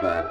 vibe.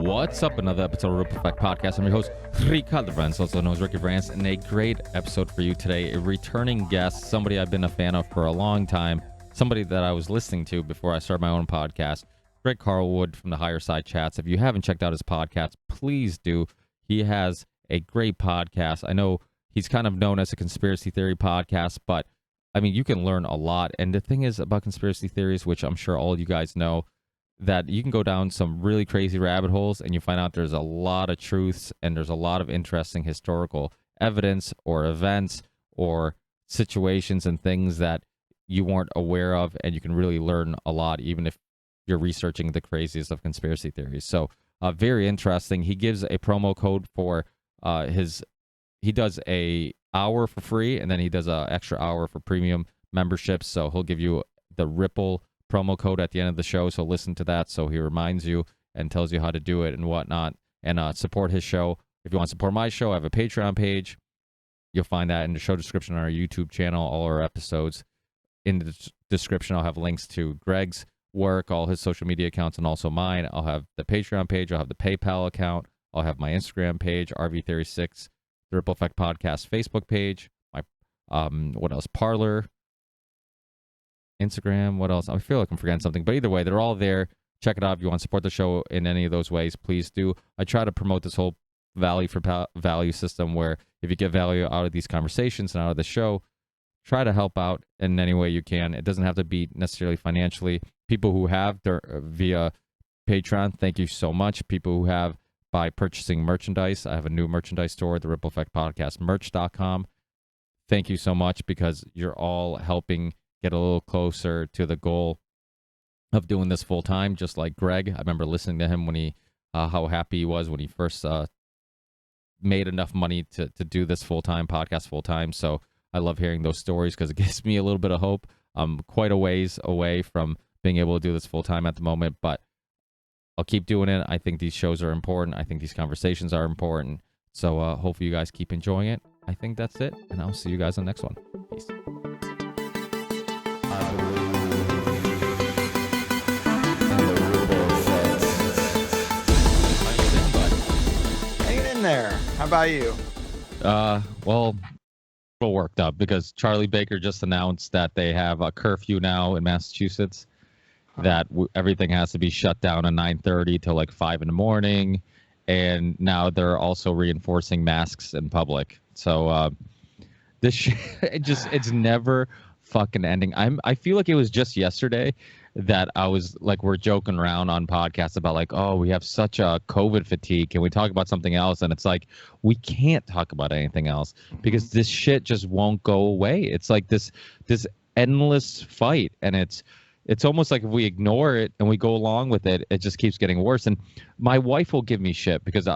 What's up? Another episode of Ripple Effect Podcast. I'm your host, Greg Carlwood, also known as Ricky Vance, and a great episode for you today. A returning guest, somebody I've been a fan of for a long time, somebody that I was listening to before I started my own podcast, Greg Carlwood from the Higherside Chats. If you haven't checked out his podcast, please do. He has a great podcast. I know he's kind of known as a conspiracy theory podcast, but I mean, you can learn a lot. And the thing is about conspiracy theories, which I'm sure all you guys know, that you can go down some really crazy rabbit holes and you find out there's a lot of truths and there's a lot of interesting historical evidence or events or situations and things that you weren't aware of, and you can really learn a lot even if you're researching the craziest of conspiracy theories. So very interesting. He gives a promo code for he does a hour for free, and then he does a extra hour for premium memberships. So he'll give you the Ripple promo code at the end of the show, so listen to that so he reminds you and tells you how to do it and whatnot, and support his show. If you want to support my show, I have a Patreon page. You'll find that in the show description on our YouTube channel. All our episodes in the description. I'll have links to Greg's work, all his social media accounts, and also mine. I'll have the Patreon page. I'll have the PayPal account. I'll have my Instagram page, RV36, the Ripple Effect Podcast Facebook page, my what else, PARLER, Instagram, what else? I feel like I'm forgetting something, but either way, they're all there. Check it out. If you want to support the show in any of those ways, please do. I try to promote this whole value for value system where if you get value out of these conversations and out of the show, try to help out in any way you can. It doesn't have to be necessarily financially. People who have via Patreon, thank you so much. People who have by purchasing merchandise, I have a new merchandise store, the Ripple Effect Podcast merch.com. Thank you so much, because you're all helping get a little closer to the goal of doing this full time, just like Greg. I remember listening to him when he, how happy he was when he first made enough money to do this full time podcast full time. So I love hearing those stories because it gives me a little bit of hope. I'm quite a ways away from being able to do this full time at the moment, but I'll keep doing it. I think these shows are important. I think these conversations are important. So hopefully you guys keep enjoying it. I think that's it, and I'll see you guys on the next one. Peace. There. How about you? Well, a little worked up because Charlie Baker just announced that they have a curfew now in Massachusetts, that everything has to be shut down at 9:30 till like 5 in the morning, and now they're also reinforcing masks in public. So this it's never fucking ending. I feel like it was just yesterday that I was like, we're joking around on podcasts about like, oh, we have such a COVID fatigue. Can we talk about something else? And it's like, we can't talk about anything else because this shit just won't go away. It's like this endless fight. And it's almost like if we ignore it and we go along with it, it just keeps getting worse. And my wife will give me shit because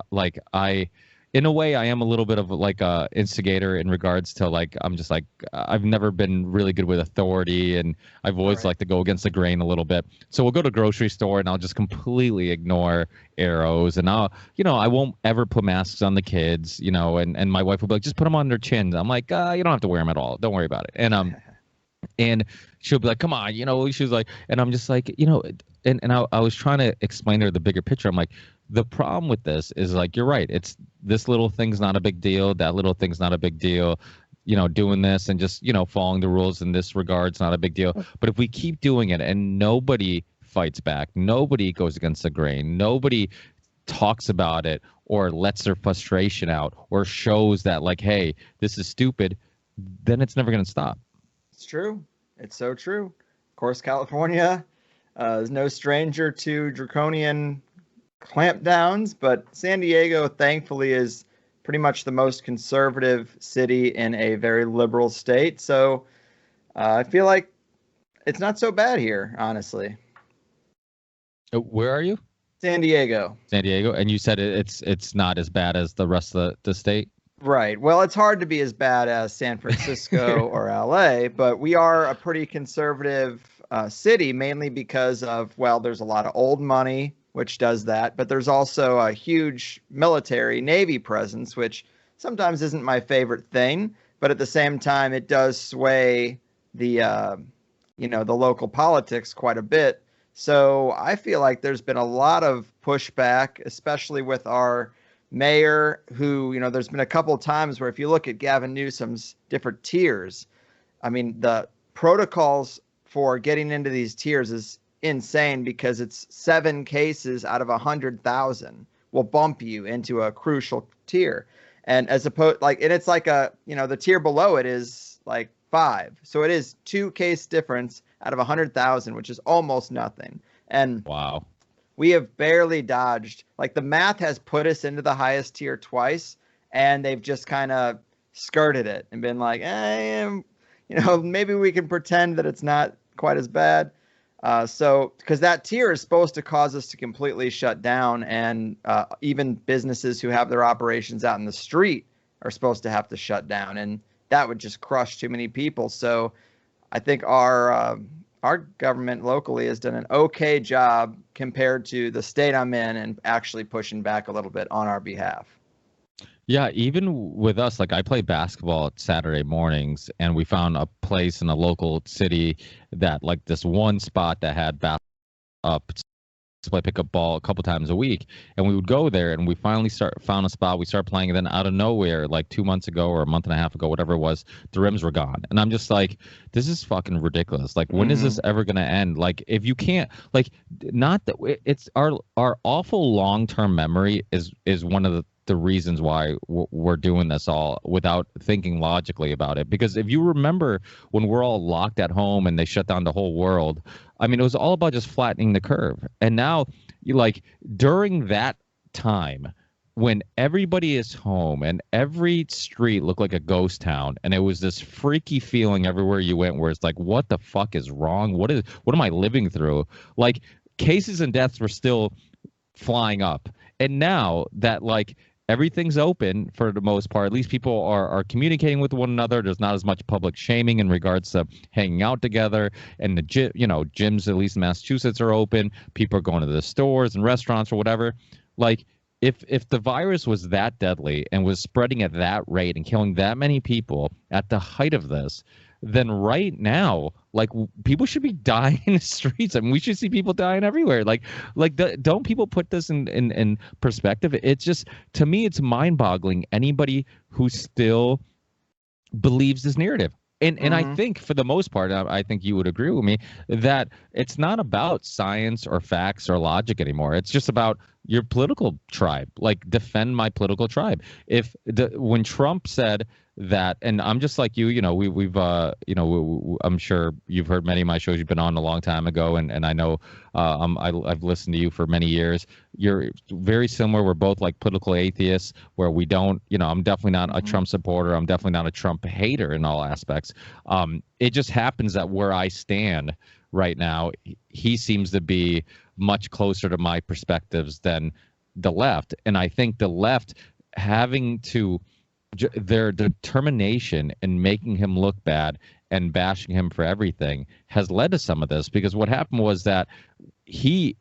in a way, I am a little bit of like a instigator in regards to like, I'm just like, I've never been really good with authority, and I've always liked to go against the grain a little bit. So we'll go to the grocery store and I'll just completely ignore arrows, and I won't ever put masks on the kids, and my wife will be like, just put them on their chins. I'm like, you don't have to wear them at all. Don't worry about it. And she'll be like, come on, she's like, and I'm just like, and I was trying to explain to her the bigger picture. I'm like, the problem with this is like, you're right. It's this little thing's not a big deal. That little thing's not a big deal. Doing this and just, following the rules in this regard's not a big deal. But if we keep doing it and nobody fights back, nobody goes against the grain, nobody talks about it or lets their frustration out or shows that like, hey, this is stupid, then it's never going to stop. It's true. It's so true. Of course, California is no stranger to draconian clampdowns, but San Diego, thankfully, is pretty much the most conservative city in a very liberal state. So I feel like it's not so bad here, honestly. Where are you? San Diego. San Diego, and you said it's not as bad as the rest of the state. Right. Well, it's hard to be as bad as San Francisco or LA, but we are a pretty conservative city, mainly because of, well, there's a lot of old money, which does that, but there's also a huge military Navy presence, which sometimes isn't my favorite thing, but at the same time, it does sway the local politics quite a bit. So I feel like there's been a lot of pushback, especially with our mayor, who, there's been a couple of times where if you look at Gavin Newsom's different tiers, I mean, the protocols for getting into these tiers is insane because it's 7 cases out of 100,000 will bump you into a crucial tier. And as opposed, and it's like the tier below it is like 5. So it is 2 case difference out of 100,000, which is almost nothing. And wow. We have barely dodged. Like, the math has put us into the highest tier twice, and they've just kind of skirted it and been like, maybe we can pretend that it's not quite as bad. Because that tier is supposed to cause us to completely shut down, and even businesses who have their operations out in the street are supposed to have to shut down, and that would just crush too many people. So I think our government locally has done an okay job compared to the state I'm in and actually pushing back a little bit on our behalf. Yeah, even with us, like I play basketball at Saturday mornings, and we found a place in a local city that like this one spot that had basketball up to play pickup ball a couple times a week, and we would go there, and we finally found a spot. We started playing, and then out of nowhere, like 2 months ago or a month and a half ago, whatever it was, the rims were gone, and I'm just like, this is fucking ridiculous. Like, when is this ever gonna end? Like, if you can't, like, not that it's our awful long-term memory is one of the reasons why we're doing this all without thinking logically about it. Because if you remember when we're all locked at home and they shut down the whole world, I mean, it was all about just flattening the curve. And now, during that time when everybody is home and every street looked like a ghost town, and it was this freaky feeling everywhere you went where it's like, what the fuck is wrong? What am I living through? Like, cases and deaths were still flying up. And now that, like, everything's open for the most part, at least people are communicating with one another. There's not as much public shaming in regards to hanging out together. And the gyms, at least in Massachusetts, are open. People are going to the stores and restaurants or whatever. Like, if the virus was that deadly and was spreading at that rate and killing that many people at the height of this, then right now, like, people should be dying in the streets. I mean, we should see people dying everywhere. Don't people put this in perspective? It's just, to me, it's mind-boggling. Anybody who still believes this narrative. And I think for the most part, I think you would agree with me that it's not about science or facts or logic anymore. It's just about your political tribe. Like, defend my political tribe. When Trump said that, and I'm just like you, I'm sure you've heard many of my shows. You've been on a long time ago, and I know I've listened to you for many years. You're very similar. We're both like political atheists, where we don't, I'm definitely not a Trump supporter. I'm definitely not a Trump hater in all aspects. It just happens that where I stand right now, he seems to be much closer to my perspectives than the left. And I think the left having to, their determination in making him look bad and bashing him for everything has led to some of this. Because what happened was that he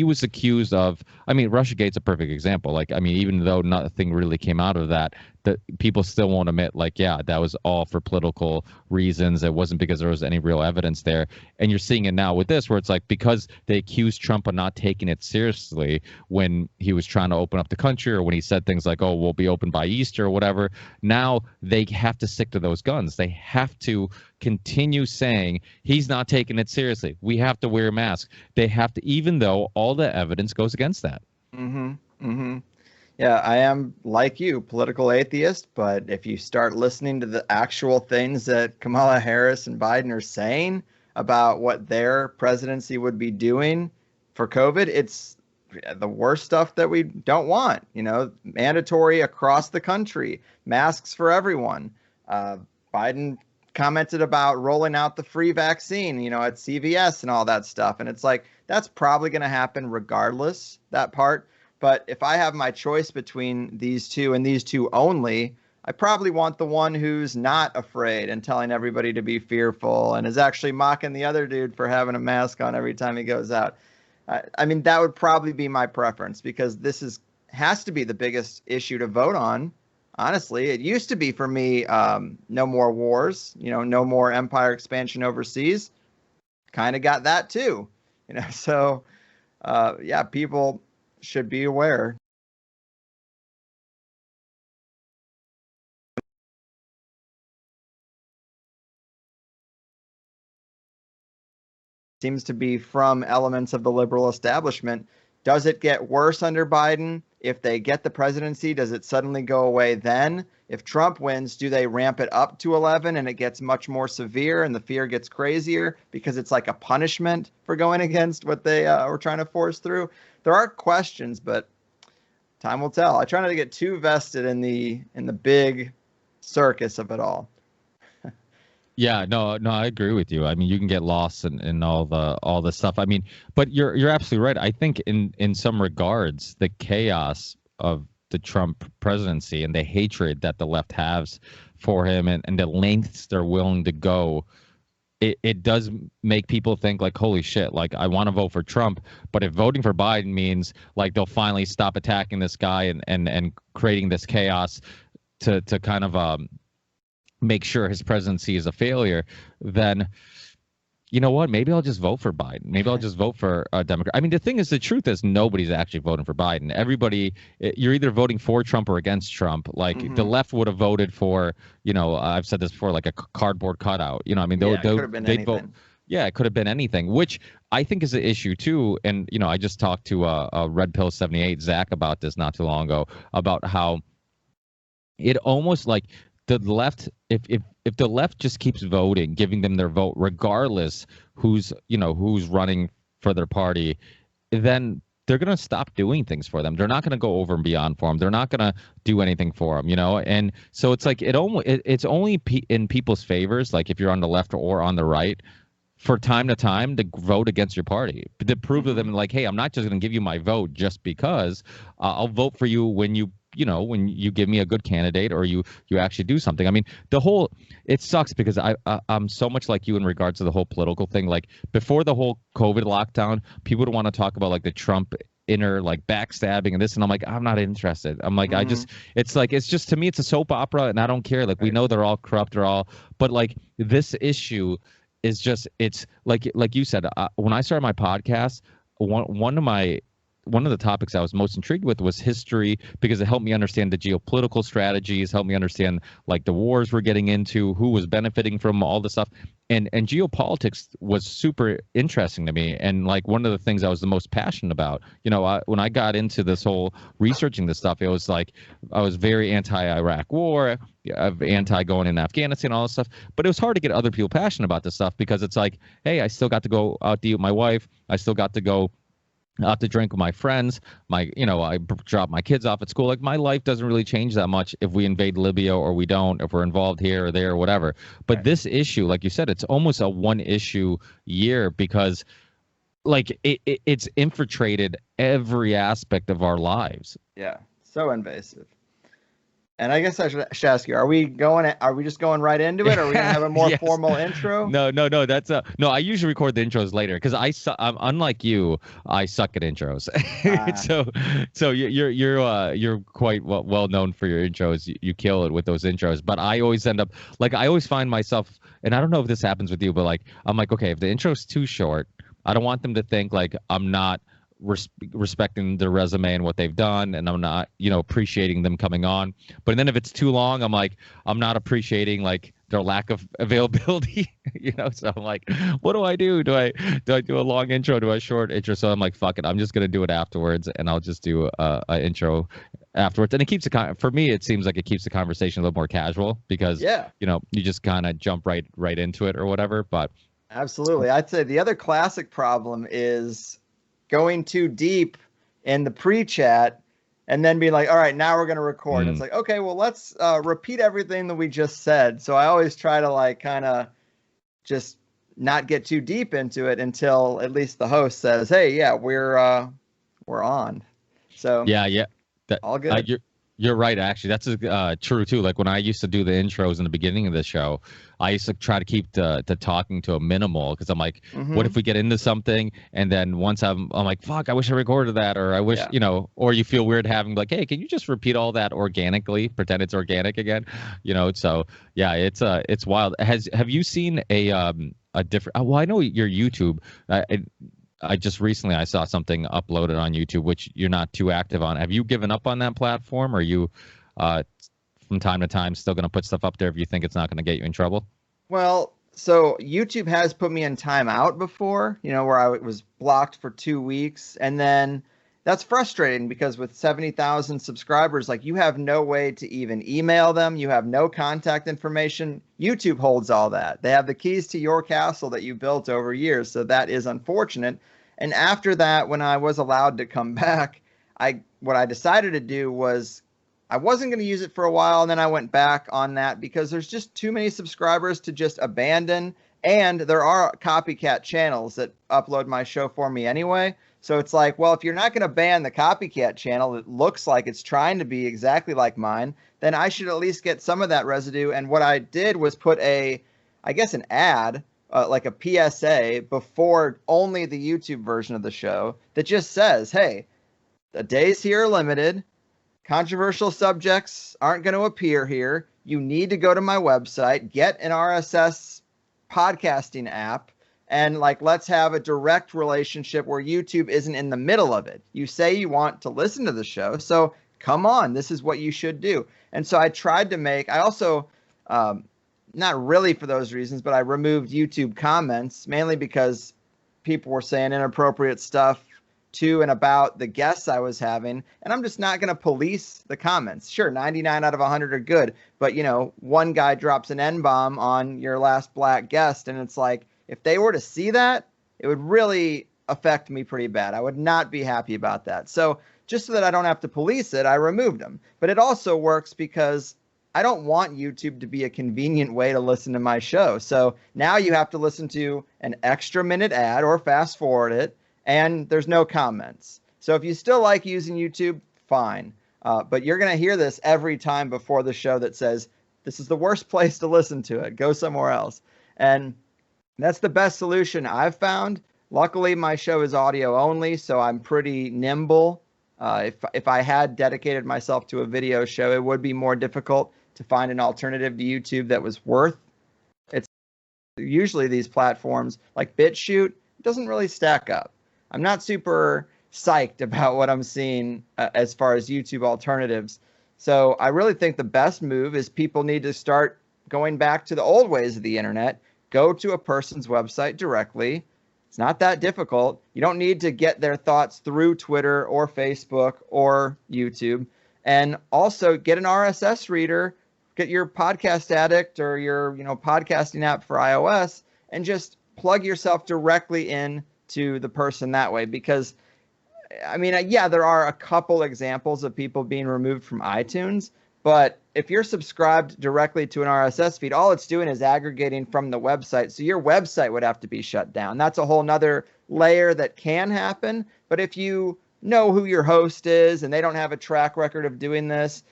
was accused of, I mean, Russiagate's a perfect example. Like, I mean, even though nothing really came out of that, the people still won't admit, like, yeah, that was all for political reasons. It wasn't because there was any real evidence there. And you're seeing it now with this, where it's like, because they accused Trump of not taking it seriously when he was trying to open up the country, or when he said things like, oh, we'll be open by Easter or whatever. Now they have to stick to those guns. They have to continue saying he's not taking it seriously. We have to wear a mask. They have to, even though all the evidence goes against that. Yeah, I am, like you, political atheist, but if you start listening to the actual things that Kamala Harris and Biden are saying about what their presidency would be doing for COVID, it's the worst stuff that we don't want, mandatory across the country, masks for everyone. Biden commented about rolling out the free vaccine, at CVS and all that stuff. And it's like, that's probably going to happen regardless, that part. But if I have my choice between these two and these two only, I probably want the one who's not afraid and telling everybody to be fearful and is actually mocking the other dude for having a mask on every time he goes out. I mean, that would probably be my preference, because this has to be the biggest issue to vote on. Honestly, it used to be for me, no more wars, no more empire expansion overseas. Kind of got that too, so yeah, people should be aware. Seems to be from elements of the liberal establishment. Does it get worse under Biden? If they get the presidency, does it suddenly go away then? If Trump wins, do they ramp it up to 11 and it gets much more severe and the fear gets crazier because it's like a punishment for going against what they were trying to force through? There are questions, but time will tell. I try not to get too vested in the big circus of it all. Yeah, no, I agree with you. I mean, you can get lost in all the stuff. I mean, but you're absolutely right. I think in some regards, the chaos of the Trump presidency and the hatred that the left has for him and the lengths they're willing to go, it does make people think like, holy shit, like I want to vote for Trump, but if voting for Biden means like they'll finally stop attacking this guy and creating this chaos to kind of make sure his presidency is a failure, then you know what? Maybe I'll just vote for Biden. Maybe I'll just vote for a Democrat. I mean, the truth is nobody's actually voting for Biden. Everybody, you're either voting for Trump or against Trump. Like the left would have voted for, I've said this before, like a cardboard cutout. I mean, they'd vote. Yeah, it could have been anything, which I think is an issue too. And I just talked to Red Pill 78 Zach about this not too long ago, about how it almost like the left, if the left just keeps voting, giving them their vote, regardless who's running for their party, then they're going to stop doing things for them. They're not going to go over and beyond for them. They're not going to do anything for them, And so it's like it's only in people's favors, like if you're on the left or on the right, for time to time to vote against your party, to prove to them like, hey, I'm not just going to give you my vote just because. I'll vote for you when you give me a good candidate or you actually do something. I mean, it sucks because I'm so much like you in regards to the whole political thing. Like before the whole COVID lockdown, people would want to talk about like the Trump inner like backstabbing and this, and I'm like, I'm not interested. I'm like, it's just to me, it's a soap opera and I don't care. Like we know they're all corrupt, but like this issue is just, it's like you said, when I started my podcast, one of the topics I was most intrigued with was history, because it helped me understand the geopolitical strategies, helped me understand like the wars we're getting into, who was benefiting from all the stuff. And geopolitics was super interesting to me. And like one of the things I was the most passionate about, when I got into this whole researching this stuff, it was like I was very anti-Iraq war, anti going in Afghanistan, all this stuff. But it was hard to get other people passionate about this stuff because it's like, hey, I still got to go out to eat with my wife. I still got to go out to drink with my friends. I drop my kids off at school. Like my life doesn't really change that much if we invade Libya or we don't, if we're involved here or there or whatever. But this issue, like you said, it's almost a one issue year because like it's infiltrated every aspect of our lives. Yeah, so invasive. And I guess I should ask you: Are we just going right into it? Or are we gonna have a more yes. formal intro? No. That's no. I usually record the intros later because I'm unlike you. I suck at intros. So you're quite well known for your intros. You kill it with those intros. But I always end up like I always find myself, and I don't know if this happens with you, but like I'm like, okay, if the intro's too short, I don't want them to think like I'm not respecting their resume and what they've done, and I'm not appreciating them coming on. But then if it's too long, I'm like, I'm not appreciating like their lack of availability. So I'm like, what do I do? Do I do a long intro? Do I short intro? So I'm like, fuck it, I'm just gonna do it afterwards, and I'll just do a intro afterwards. And it keeps for me, it seems like it keeps the conversation a little more casual because you just kind of jump right into it or whatever. But absolutely, I'd say the other classic problem is going too deep in the pre-chat and then be like, all right, now we're going to record. It's like, okay, well, let's repeat everything that we just said. So I always try to like kind of just not get too deep into it until at least the host says, hey, yeah, we're on. So yeah. All good. You're right, actually. That's true, too. Like, when I used to do the intros in the beginning of the show, I used to try to keep the talking to a minimal because I'm like, what if we get into something? And then once I'm like, fuck, I wish I recorded that. Or I wish, or you feel weird having like, hey, can you just repeat all that organically? Pretend it's organic again. So, yeah, it's wild. Have you seen a different, well, I know your YouTube. I just recently I saw something uploaded on YouTube, which you're not too active on. Have you given up on that platform? Or are you, from time to time, still going to put stuff up there if you think it's not going to get you in trouble? Well, so YouTube has put me in timeout before, where I was blocked for 2 weeks. And then that's frustrating because with 70,000 subscribers, like you have no way to even email them. You have no contact information. YouTube holds all that. They have the keys to your castle that you built over years. So that is unfortunate. And after that, when I was allowed to come back, what I decided to do was I wasn't going to use it for a while. And then I went back on that because there's just too many subscribers to just abandon. And there are copycat channels that upload my show for me anyway. So it's like, well, if you're not going to ban the copycat channel that looks like it's trying to be exactly like mine, then I should at least get some of that residue. And what I did was put an ad, like a PSA before only the YouTube version of the show that just says, hey, the days here are limited. Controversial subjects aren't going to appear here. You need to go to my website, get an RSS podcasting app, and like, let's have a direct relationship where YouTube isn't in the middle of it. You say you want to listen to the show, so come on, this is what you should do. And so I tried to I also, not really for those reasons, but I removed YouTube comments mainly because people were saying inappropriate stuff to and about the guests I was having. And I'm just not going to police the comments. Sure, 99 out of 100 are good. But, one guy drops an N-bomb on your last black guest. And it's like, if they were to see that, it would really affect me pretty bad. I would not be happy about that. So just so that I don't have to police it, I removed them. But it also works because I don't want YouTube to be a convenient way to listen to my show. So now you have to listen to an extra minute ad or fast forward it, and there's no comments. So if you still like using YouTube, fine. But you're going to hear this every time before the show that says, this is the worst place to listen to it. Go somewhere else. And that's the best solution I've found. Luckily, my show is audio only, so I'm pretty nimble. If I had dedicated myself to a video show, it would be more difficult to find an alternative to YouTube that was worth. It's usually these platforms like BitChute doesn't really stack up. I'm not super psyched about what I'm seeing as far as YouTube alternatives. So I really think the best move is people need to start going back to the old ways of the internet. Go to a person's website directly. It's not that difficult. You don't need to get their thoughts through Twitter or Facebook or YouTube. And also get an RSS reader, get your Podcast Addict or your podcasting app for iOS, and just plug yourself directly in to the person that way. Because, there are a couple examples of people being removed from iTunes, but if you're subscribed directly to an RSS feed, all it's doing is aggregating from the website. So your website would have to be shut down. That's a whole nother layer that can happen. But if you know who your host is and they don't have a track record of doing this,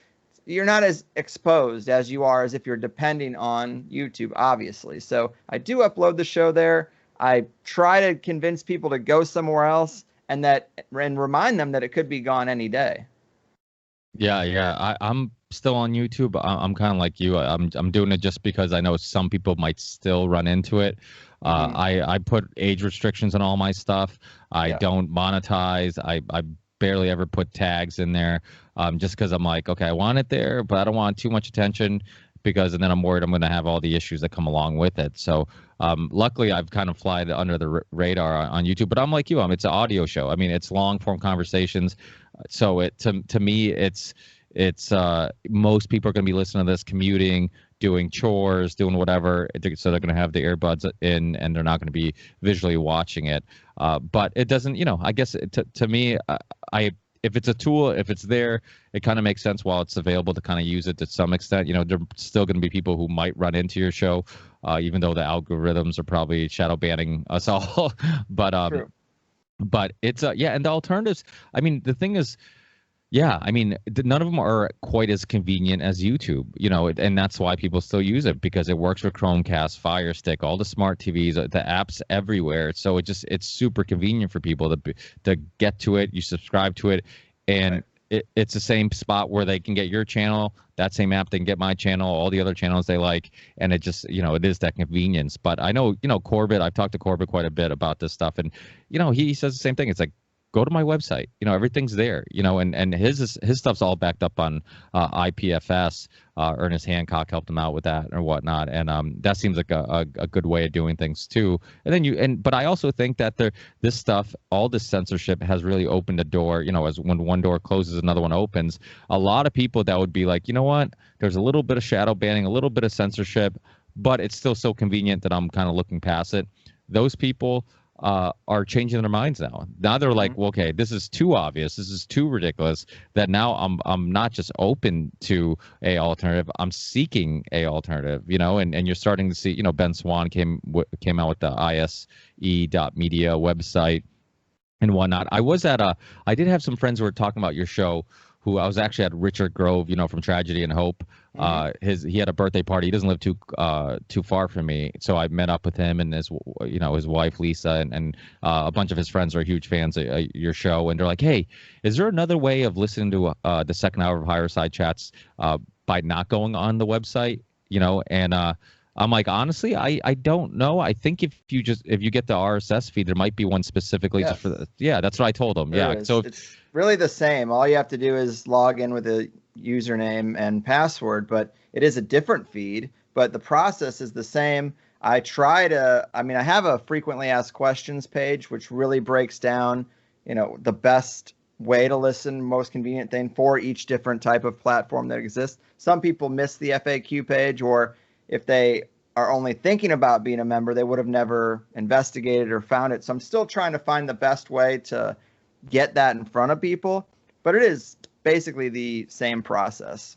you're not as exposed as you are as if you're depending on YouTube, obviously. So I do upload the show there. I try to convince people to go somewhere else and remind them that it could be gone any day. Yeah. I'm still on YouTube. I'm kind of like you. I'm doing it just because I know some people might still run into it. I put age restrictions on all my stuff. I don't monetize. I barely ever put tags in there, just because I'm like, okay, I want it there, but I don't want too much attention and then I'm worried I'm going to have all the issues that come along with it. So luckily I've kind of flied under the radar on YouTube, but I'm like you. It's an audio show. It's long form conversations. So to me, it's most people are going to be listening to this commuting, doing chores, doing whatever. So they're going to have the earbuds in and they're not going to be visually watching it. But it doesn't, I guess to me, I if it's a tool, if it's there, it kind of makes sense while it's available to kind of use it to some extent. There's still going to be people who might run into your show, even though the algorithms are probably shadow banning us all. But True. but it's and the alternatives. I mean, the thing is, yeah, I mean, none of them are quite as convenient as YouTube, and that's why people still use it, because it works with Chromecast, Fire Stick, all the smart TVs, the apps everywhere. So it's super convenient for people to get to it. You subscribe to it, and it's the same spot where they can get your channel, that same app, they can get my channel, all the other channels they like, and it just, it is that convenience. But I know, Corbett, I've talked to Corbett quite a bit about this stuff, and, he says the same thing. It's like, go to my website, everything's there, and his stuff's all backed up on IPFS. Ernest Hancock helped him out with that or whatnot, and that seems like a good way of doing things too. And then but I also think that this stuff, all this censorship has really opened a door. As when one door closes, another one opens. A lot of people that would be like, you know what, there's a little bit of shadow banning, a little bit of censorship, but it's still so convenient that I'm kind of looking past it. Those people are changing their minds now. Now they're like, well, okay, this is too obvious, this is too ridiculous, that now I'm not just open to a alternative, I'm seeking a alternative, and you're starting to see, Ben Swan came out with the ise.media website and whatnot. I did have some friends who were talking about your show, who I was actually at Richard Grove, from Tragedy and Hope. He had a birthday party. He doesn't live too far from me, so I met up with him and his wife Lisa, and a bunch of his friends are huge fans of your show, and they're like, hey, is there another way of listening to the second hour of Higherside Chats by not going on the website? And I'm like, honestly, I don't know. I think if you get the RSS feed, there might be one specifically just for the, that's what I told him. There is. So it's really the same. All you have to do is log in with a username and password, but it is a different feed, but the process is the same. I have a frequently asked questions page, which really breaks down, the best way to listen, most convenient thing for each different type of platform that exists. Some people miss the FAQ page, or if they are only thinking about being a member, they would have never investigated or found it. So I'm still trying to find the best way to get that in front of people, but it is basically the same process.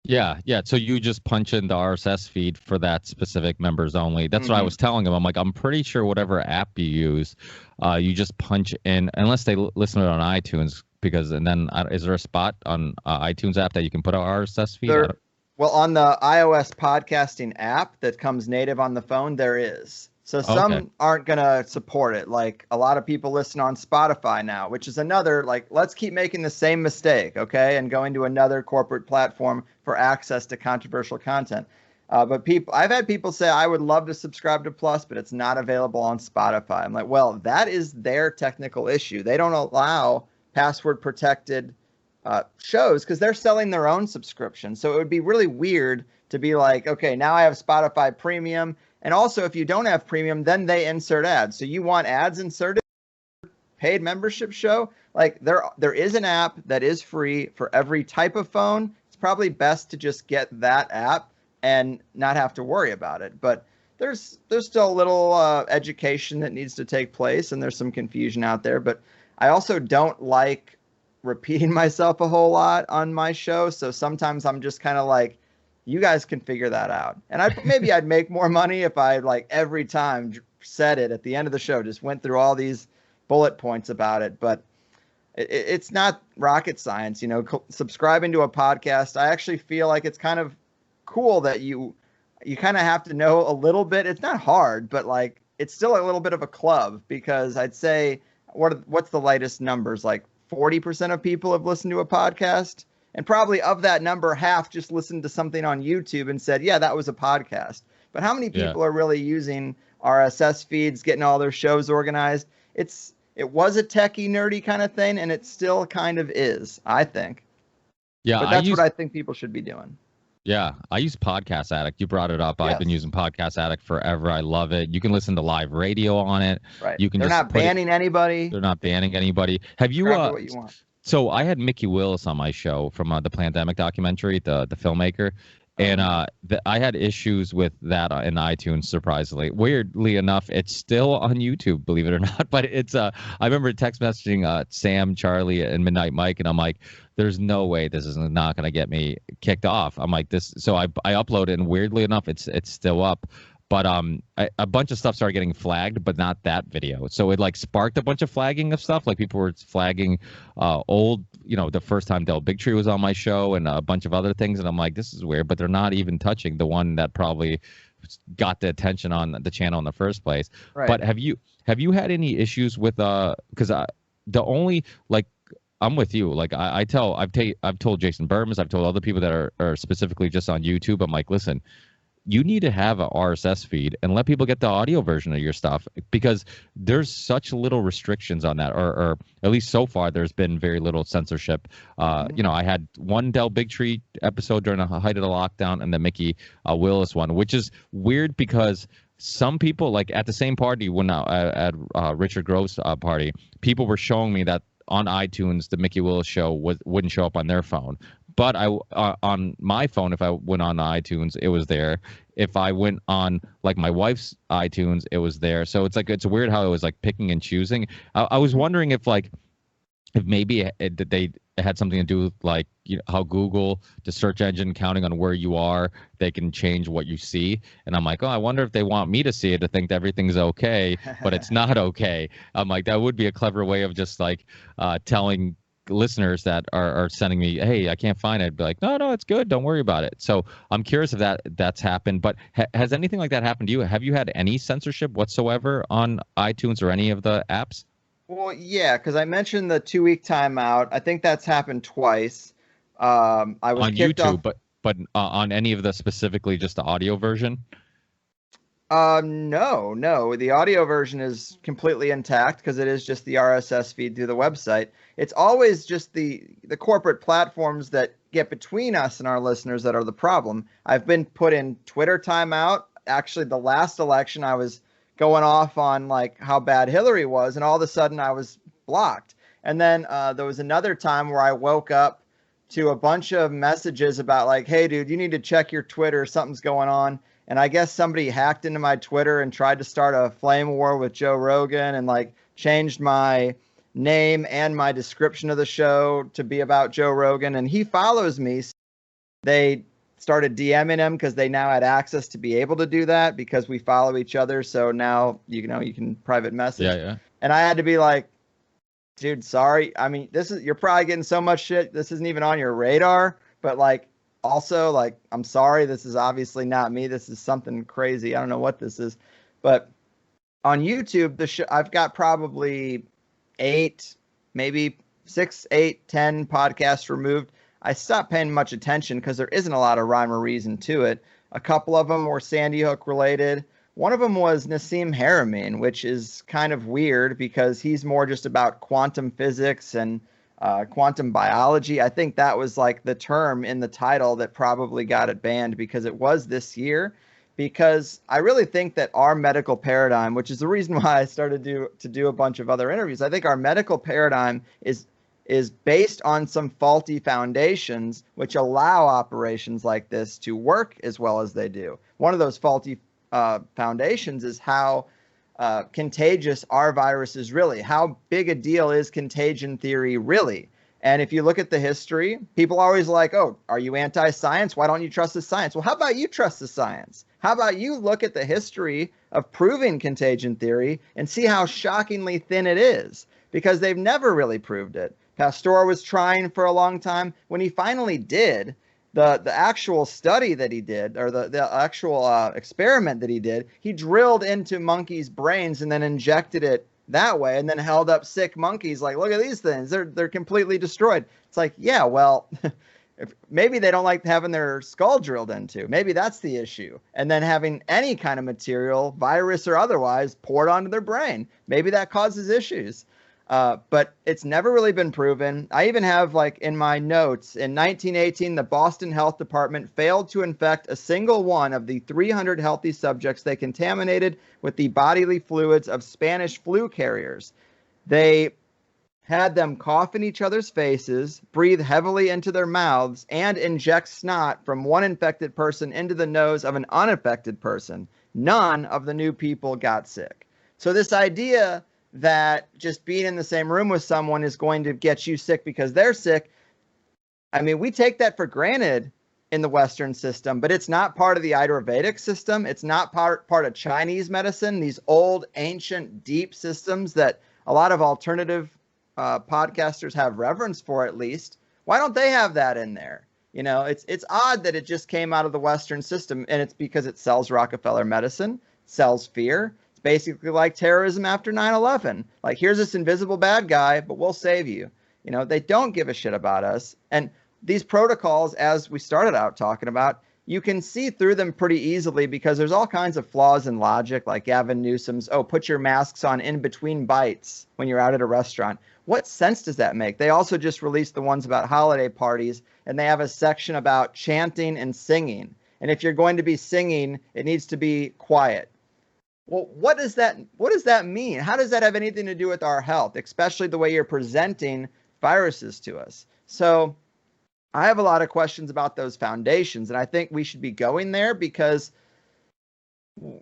Yeah. So you just punch in the RSS feed for that specific members only. That's what I was telling him. I'm like, I'm pretty sure whatever app you use, you just punch in, unless they listen to it on iTunes, and then is there a spot on iTunes app that you can put an RSS feed? Well, on the iOS podcasting app that comes native on the phone, there is. So some aren't going to support it. Like a lot of people listen on Spotify now, which is another, like, let's keep making the same mistake, okay, and going to another corporate platform for access to controversial content. But I've had people say, I would love to subscribe to Plus, but it's not available on Spotify. I'm like, well, that is their technical issue. They don't allow password protected shows because they're selling their own subscription. So it would be really weird to be like, okay, now I have Spotify Premium. And also, if you don't have Premium, then they insert ads. So you want ads inserted, paid membership show? Like there is an app that is free for every type of phone. It's probably best to just get that app and not have to worry about it. But there's still a little education that needs to take place, and there's some confusion out there. But I also don't like repeating myself a whole lot on my show. So sometimes I'm just kind of like, you guys can figure that out. And I'd make more money if I like every time said it at the end of the show, just went through all these bullet points about it. But it's not rocket science, subscribing to a podcast. I actually feel like it's kind of cool that you kind of have to know a little bit. It's not hard, but like it's still a little bit of a club, because I'd say what's the latest numbers? Like 40% of people have listened to a podcast. And probably of that number, half just listened to something on YouTube and said, yeah, that was a podcast. But how many people are really using RSS feeds, getting all their shows organized? It was a techie, nerdy kind of thing, and it still kind of is, I think. Yeah, but that's what I think people should be doing. Yeah, I use Podcast Addict. You brought it up. Yes. I've been using Podcast Addict forever. I love it. You can listen to live radio on it. Right. They're not banning anybody. They're not banning anybody. Have you? What you want. So I had Mickey Willis on my show from the Plandemic documentary, the filmmaker, And I had issues with that in iTunes. Surprisingly, weirdly enough, it's still on YouTube, believe it or not. But it's I remember text messaging Sam, Charlie, and Midnight Mike, and I'm like, "There's no way this is not going to get me kicked off." I'm like this, so I uploaded, and weirdly enough, it's still up. But a bunch of stuff started getting flagged, but not that video. So it like sparked a bunch of flagging of stuff. Like people were flagging old, the first time Del Bigtree was on my show and a bunch of other things. And I'm like, this is weird, but they're not even touching the one that probably got the attention on the channel in the first place. Right. But have you had any issues with because the only like I'm with you. Like I've told Jason Burmas, I've told other people that are specifically just on YouTube. I'm like, listen, you need to have a RSS feed and let people get the audio version of your stuff, because there's such little restrictions on that, or at least so far there's been very little censorship. I had one Del Bigtree episode during the height of the lockdown and the Mickey Willis one, which is weird because some people, like at the same party when at Richard Grove's party, people were showing me that on iTunes the Mickey Willis show wouldn't show up on their phone. But on my phone, if I went on iTunes, it was there. If I went on like my wife's iTunes, it was there. So it's weird how it was like picking and choosing. I was wondering if maybe they had something to do with like how Google, the search engine, counting on where you are, they can change what you see. And I'm like, oh, I wonder if they want me to see it to think that everything's okay, but it's not okay. I'm like, that would be a clever way of just like telling listeners that are sending me, hey, I can't find it, be like, no, it's good, don't worry about it. So I'm curious if that's happened. But has anything like that happened to you? Have you had any censorship whatsoever on iTunes or any of the apps? Well, yeah, because I mentioned the 2-week timeout. I think that's happened twice. I was on YouTube, but on any of the specifically just the audio version? No. The audio version is completely intact because it is just the RSS feed through the website. It's always just the corporate platforms that get between us and our listeners that are the problem. I've been put in Twitter timeout. Actually, the last election, I was going off on like how bad Hillary was, and all of a sudden I was blocked. And then there was another time where I woke up to a bunch of messages about like, hey, dude, you need to check your Twitter. Something's going on. And I guess somebody hacked into my Twitter and tried to start a flame war with Joe Rogan and like changed my name and my description of the show to be about Joe Rogan. And he follows me. They started DMing him because they now had access to be able to do that because we follow each other. So now, you can private message. Yeah. And I had to be like, dude, sorry. I mean, you're probably getting so much shit. This isn't even on your radar, but like, also, like, I'm sorry, this is obviously not me. This is something crazy. I don't know what this is. But on YouTube, I've got probably 8, maybe 6, 8, 10 podcasts removed. I stopped paying much attention because there isn't a lot of rhyme or reason to it. A couple of them were Sandy Hook related. One of them was Nassim Haramein, which is kind of weird because he's more just about quantum physics and quantum biology. I think that was like the term in the title that probably got it banned because it was this year. Because I really think that our medical paradigm, which is the reason why I started to do a bunch of other interviews, I think our medical paradigm is based on some faulty foundations which allow operations like this to work as well as they do. One of those faulty foundations is how contagious our virus is really. How big a deal is contagion theory really? And if you look at the history, people are always like, oh, are you anti-science? Why don't you trust the science? Well, how about you trust the science? How about you look at the history of proving contagion theory and see how shockingly thin it is? Because they've never really proved it. Pasteur was trying for a long time. When he finally did, the actual study that he did, or the actual experiment that he did, he drilled into monkeys' brains and then injected it that way, and then held up sick monkeys like, look at these things, they're completely destroyed. It's like, yeah, well, maybe they don't like having their skull drilled into. Maybe that's the issue. And then having any kind of material, virus or otherwise, poured onto their brain. Maybe that causes issues. But it's never really been proven. I even have, like, in my notes, in 1918, the Boston Health Department failed to infect a single one of the 300 healthy subjects they contaminated with the bodily fluids of Spanish flu carriers. They had them cough in each other's faces, breathe heavily into their mouths, and inject snot from one infected person into the nose of an unaffected person. None of the new people got sick. So this idea that just being in the same room with someone is going to get you sick because they're sick, I mean, we take that for granted in the Western system, but it's not part of the Ayurvedic system. It's not part of Chinese medicine, these old, ancient, deep systems that a lot of alternative podcasters have reverence for, at least. Why don't they have that in there? You know, it's odd that it just came out of the Western system, and it's because it sells Rockefeller medicine, sells fear. It's basically like terrorism after 9/11. Like, here's this invisible bad guy, but we'll save you. You know, they don't give a shit about us. And these protocols, as we started out talking about, you can see through them pretty easily because there's all kinds of flaws in logic, like Gavin Newsom's, put your masks on in between bites when you're out at a restaurant. What sense does that make? They also just released the ones about holiday parties, and they have a section about chanting and singing. And if you're going to be singing, it needs to be quiet. Well, what does that mean? How does that have anything to do with our health, especially the way you're presenting viruses to us? So I have a lot of questions about those foundations, and I think we should be going there because,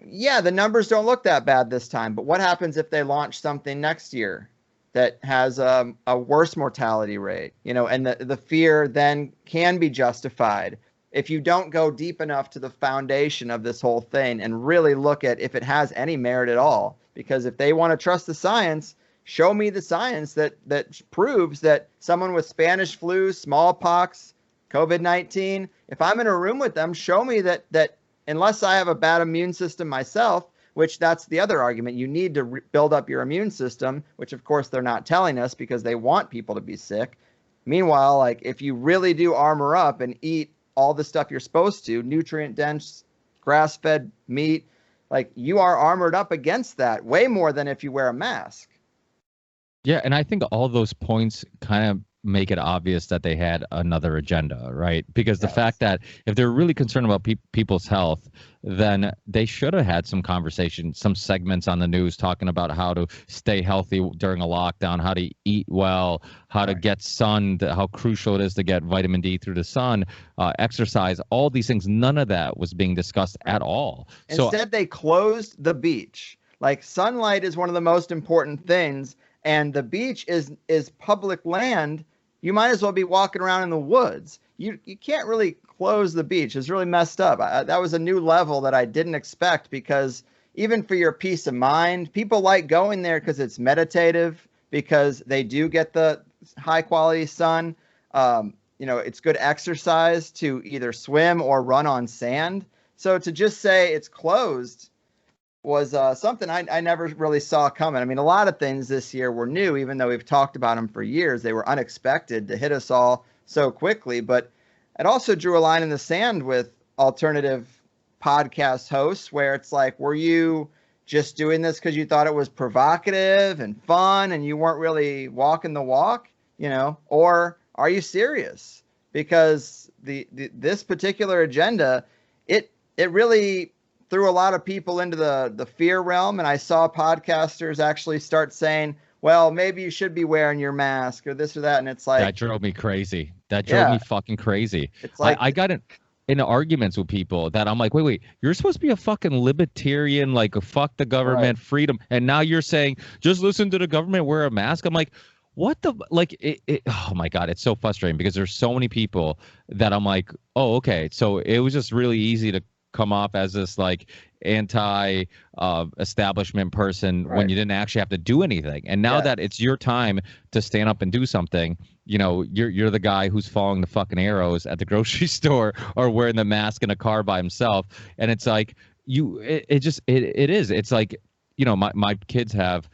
yeah, the numbers don't look that bad this time. But what happens if they launch something next year that has a worse mortality rate? You know, and the fear then can be justified if you don't go deep enough to the foundation of this whole thing and really look at if it has any merit at all. Because if they want to trust the science, show me the science that proves that someone with Spanish flu, smallpox, COVID-19, if I'm in a room with them, show me that unless I have a bad immune system myself, which that's the other argument, you need to build up your immune system, which of course they're not telling us because they want people to be sick. Meanwhile, like, if you really do armor up and eat all the stuff you're supposed to, nutrient-dense, grass-fed meat, like, you are armored up against that way more than if you wear a mask. Yeah, and I think all those points kind of make it obvious that they had another agenda, right? Because the fact that if they're really concerned about people's health, then they should have had some conversation, some segments on the news talking about how to stay healthy during a lockdown, how to eat well, how to get sun, how crucial it is to get vitamin D through the sun, exercise, all these things. None of that was being discussed at all. Instead, they closed the beach. Like, sunlight is one of the most important things. And the beach is public land. You might as well be walking around in the woods. You can't really close the beach. It's really messed up. That was a new level that I didn't expect, because even for your peace of mind, people like going there because it's meditative, because they do get the high quality sun. You know, it's good exercise to either swim or run on sand. So to just say it's closed was something I never really saw coming. I mean, a lot of things this year were new, even though we've talked about them for years. They were unexpected to hit us all so quickly, but it also drew a line in the sand with alternative podcast hosts where it's like, were you just doing this because you thought it was provocative and fun and you weren't really walking the walk, you know, or are you serious? Because this particular agenda, it really threw a lot of people into the fear realm. And I saw podcasters actually start saying, well, maybe you should be wearing your mask or this or that. And it's like, that drove me crazy. That drove me fucking crazy. It's like, I got in arguments with people that I'm like, wait, you're supposed to be a fucking libertarian, like, fuck the government, freedom. And now you're saying, just listen to the government, wear a mask. I'm like, what the, like, oh my God, it's so frustrating because there's so many people that I'm like, oh, okay. So it was just really easy to come off as this like anti establishment person when you didn't actually have to do anything. And now that it's your time to stand up and do something, you know, you're the guy who's following the fucking arrows at the grocery store or wearing the mask in a car by himself. And it's like it is. It's like, you know, my kids have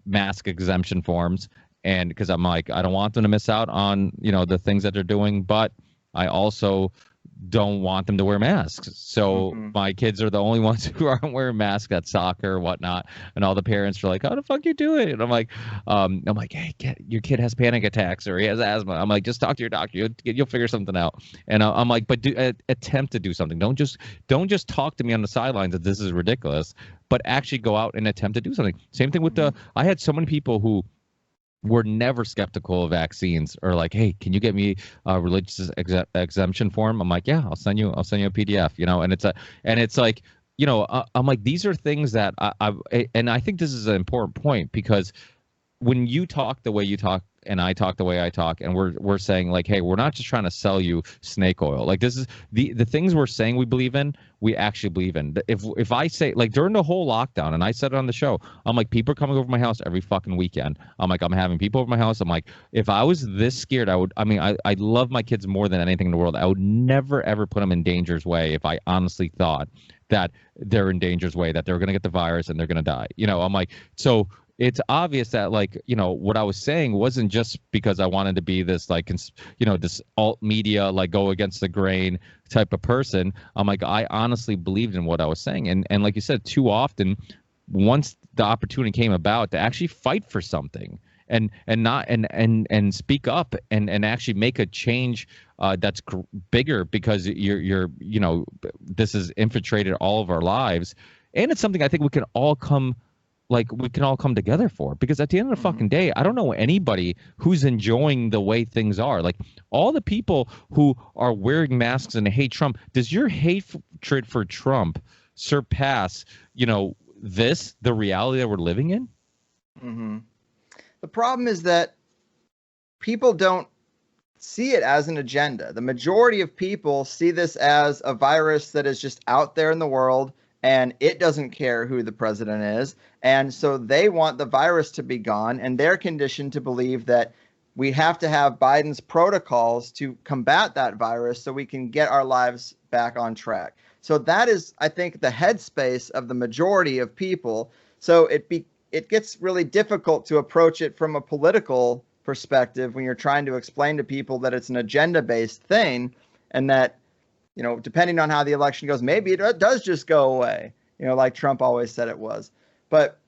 mask exemption forms, and because I'm like, I don't want them to miss out on, you know, the things that they're doing, but I also don't want them to wear masks. So my kids are the only ones who aren't wearing masks at soccer or whatnot. And all the parents are like, how the fuck you do it? And I'm like, hey, your kid has panic attacks or he has asthma. I'm like, just talk to your doctor. You'll figure something out. And I'm like, but attempt to do something. Don't just talk to me on the sidelines that this is ridiculous, but actually go out and attempt to do something. Same thing with I had so many people who we're never skeptical of vaccines or like, hey, can you get me a religious exemption form? I'm like, yeah, I'll send you a PDF, you know, and it's like, you know, I'm like, these are things that and I think this is an important point because when you talk the way you talk and I talk the way I talk, and we're saying like, hey, we're not just trying to sell you snake oil. Like this is the things we're saying we believe in, we actually believe in. If I say like during the whole lockdown, and I said it on the show, I'm like, people are coming over my house every fucking weekend. I'm like, I'm having people over my house. I'm like, if I was this scared, I love my kids more than anything in the world. I would never ever put them in danger's way if I honestly thought that they're in danger's way, that they're going to get the virus and they're going to die. You know, I'm like, so it's obvious that like, you know, what I was saying wasn't just because I wanted to be this like, you know, this alt media, like go against the grain type of person. I'm like, I honestly believed in what I was saying. And like you said, too often, once the opportunity came about to actually fight for something and speak up and actually make a change that's bigger because you're, you know, this has infiltrated all of our lives. And it's something I think we can all come together for, because at the end of the fucking day, I don't know anybody who's enjoying the way things are. Like all the people who are wearing masks and hate Trump, does your hatred for Trump surpass, you know, the reality that we're living in? Mm-hmm. The problem is that people don't see it as an agenda. The majority of people see this as a virus that is just out there in the world, and it doesn't care who the president is. And so they want the virus to be gone, and they're conditioned to believe that we have to have Biden's protocols to combat that virus so we can get our lives back on track. So that is, I think, the headspace of the majority of people. So it gets really difficult to approach it from a political perspective when you're trying to explain to people that it's an agenda-based thing, and that, you know, depending on how the election goes, maybe it does just go away, you know, like Trump always said it was. But,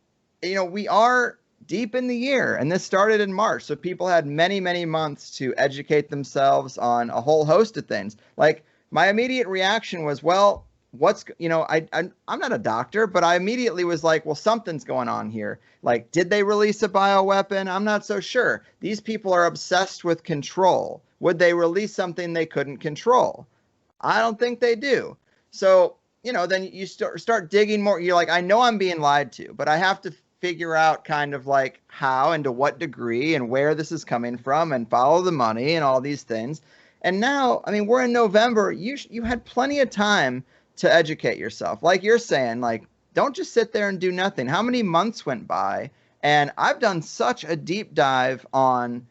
you know, we are deep in the year, and this started in March. So people had many, many months to educate themselves on a whole host of things. Like my immediate reaction was, well, I'm not a doctor, but I immediately was like, well, something's going on here. Like, did they release a bioweapon? I'm not so sure. These people are obsessed with control. Would they release something they couldn't control? I don't think they do. So, you know, then you start digging more. You're like, I know I'm being lied to, but I have to figure out kind of like how and to what degree and where this is coming from and follow the money and all these things. And now, I mean, we're in November. You had plenty of time to educate yourself. Like you're saying, like, don't just sit there and do nothing. How many months went by? And I've done such a deep dive on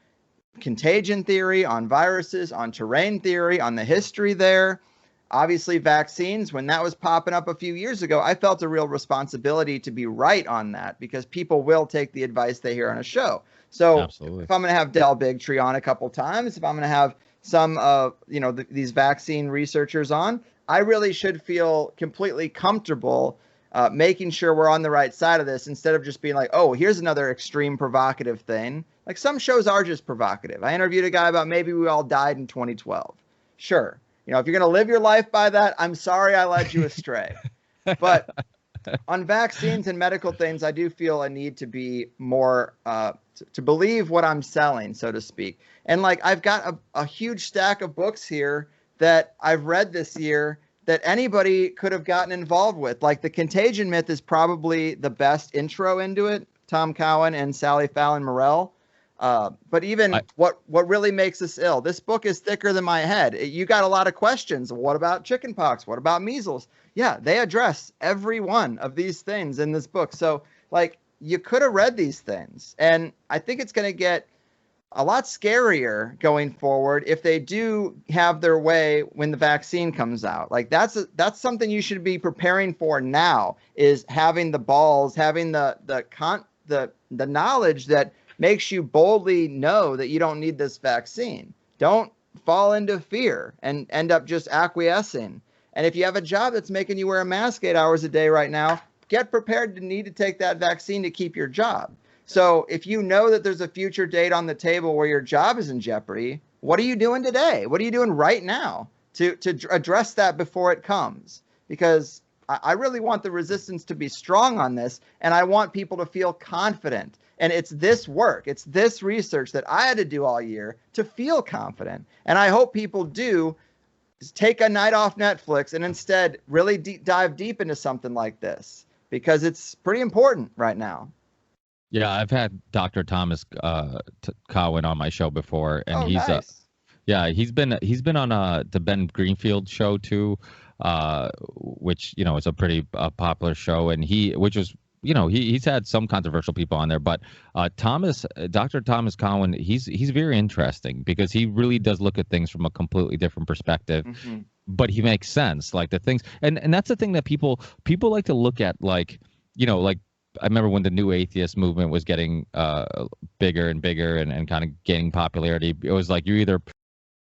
contagion theory, on viruses, on terrain theory, on the history there. Obviously, vaccines, when that was popping up a few years ago, I felt a real responsibility to be right on that, because people will take the advice they hear on a show. So Absolutely. If I'm going to have Del Bigtree on a couple times, if I'm going to have some these vaccine researchers on, I really should feel completely comfortable making sure we're on the right side of this, instead of just being like, oh, here's another extreme provocative thing. Like some shows are just provocative. I interviewed a guy about maybe we all died in 2012. Sure. You know, if you're going to live your life by that, I'm sorry I led you astray. But on vaccines and medical things, I do feel a need to be more, to believe what I'm selling, so to speak. And like, I've got a huge stack of books here that I've read this year that anybody could have gotten involved with. Like The Contagion Myth is probably the best intro into it. Tom Cowan and Sally Fallon Morell. But even what really makes us ill, this book is thicker than my head. You got a lot of questions. What about chickenpox? What about measles? Yeah, they address every one of these things in this book. So like, you could have read these things. And I think it's going to get a lot scarier going forward if they do have their way when the vaccine comes out. Like that's something you should be preparing for now, is having the balls, having the knowledge that makes you boldly know that you don't need this vaccine. Don't fall into fear and end up just acquiescing. And if you have a job that's making you wear a mask 8 hours a day right now, get prepared to need to take that vaccine to keep your job. So if you know that there's a future date on the table where your job is in jeopardy, what are you doing today? What are you doing right now to address that before it comes? Because I really want the resistance to be strong on this, and I want people to feel confident. And it's this work, it's this research that I had to do all year to feel confident. And I hope people do take a night off Netflix and instead really dive deep into something like this, because it's pretty important right now. Yeah, I've had Dr. Thomas Cowan on my show before, and nice. he's been on the Ben Greenfield show too, which is a pretty popular show, and he's had some controversial people on there, but Dr. Thomas Cowan, he's very interesting because he really does look at things from a completely different perspective, but he makes sense, like the things, and that's the thing that people like to look at, like I remember when the new atheist movement was getting bigger and bigger and kind of gaining popularity. It was like you're either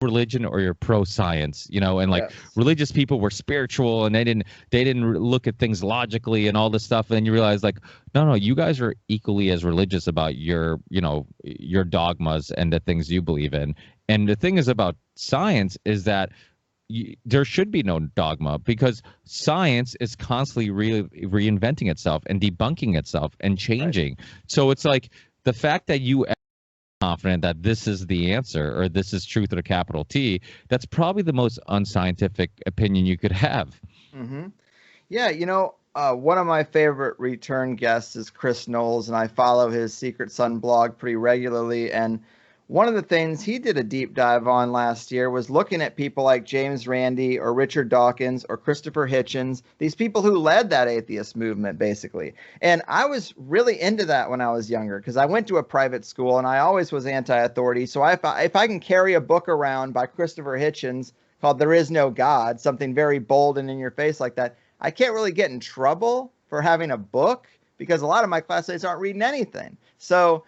religion or you're pro-science, and like religious people were spiritual and they didn't look at things logically and all this stuff. And then you realize, like, no, you guys are equally as religious about your dogmas and the things you believe in. And the thing is about science is that there should be no dogma, because science is constantly reinventing itself and debunking itself and changing. Right. So it's like the fact that you are confident that this is the answer or this is truth with a capital T, that's probably the most unscientific opinion you could have. Mm-hmm. Yeah, one of my favorite return guests is Chris Knowles, and I follow his Secret Sun blog pretty regularly. And one of the things he did a deep dive on last year was looking at people like James Randi or Richard Dawkins or Christopher Hitchens, these people who led that atheist movement, basically. And I was really into that when I was younger, because I went to a private school and I always was anti-authority. So if I can carry a book around by Christopher Hitchens called There Is No God, something very bold and in your face like that, I can't really get in trouble for having a book, because a lot of my classmates aren't reading anything. So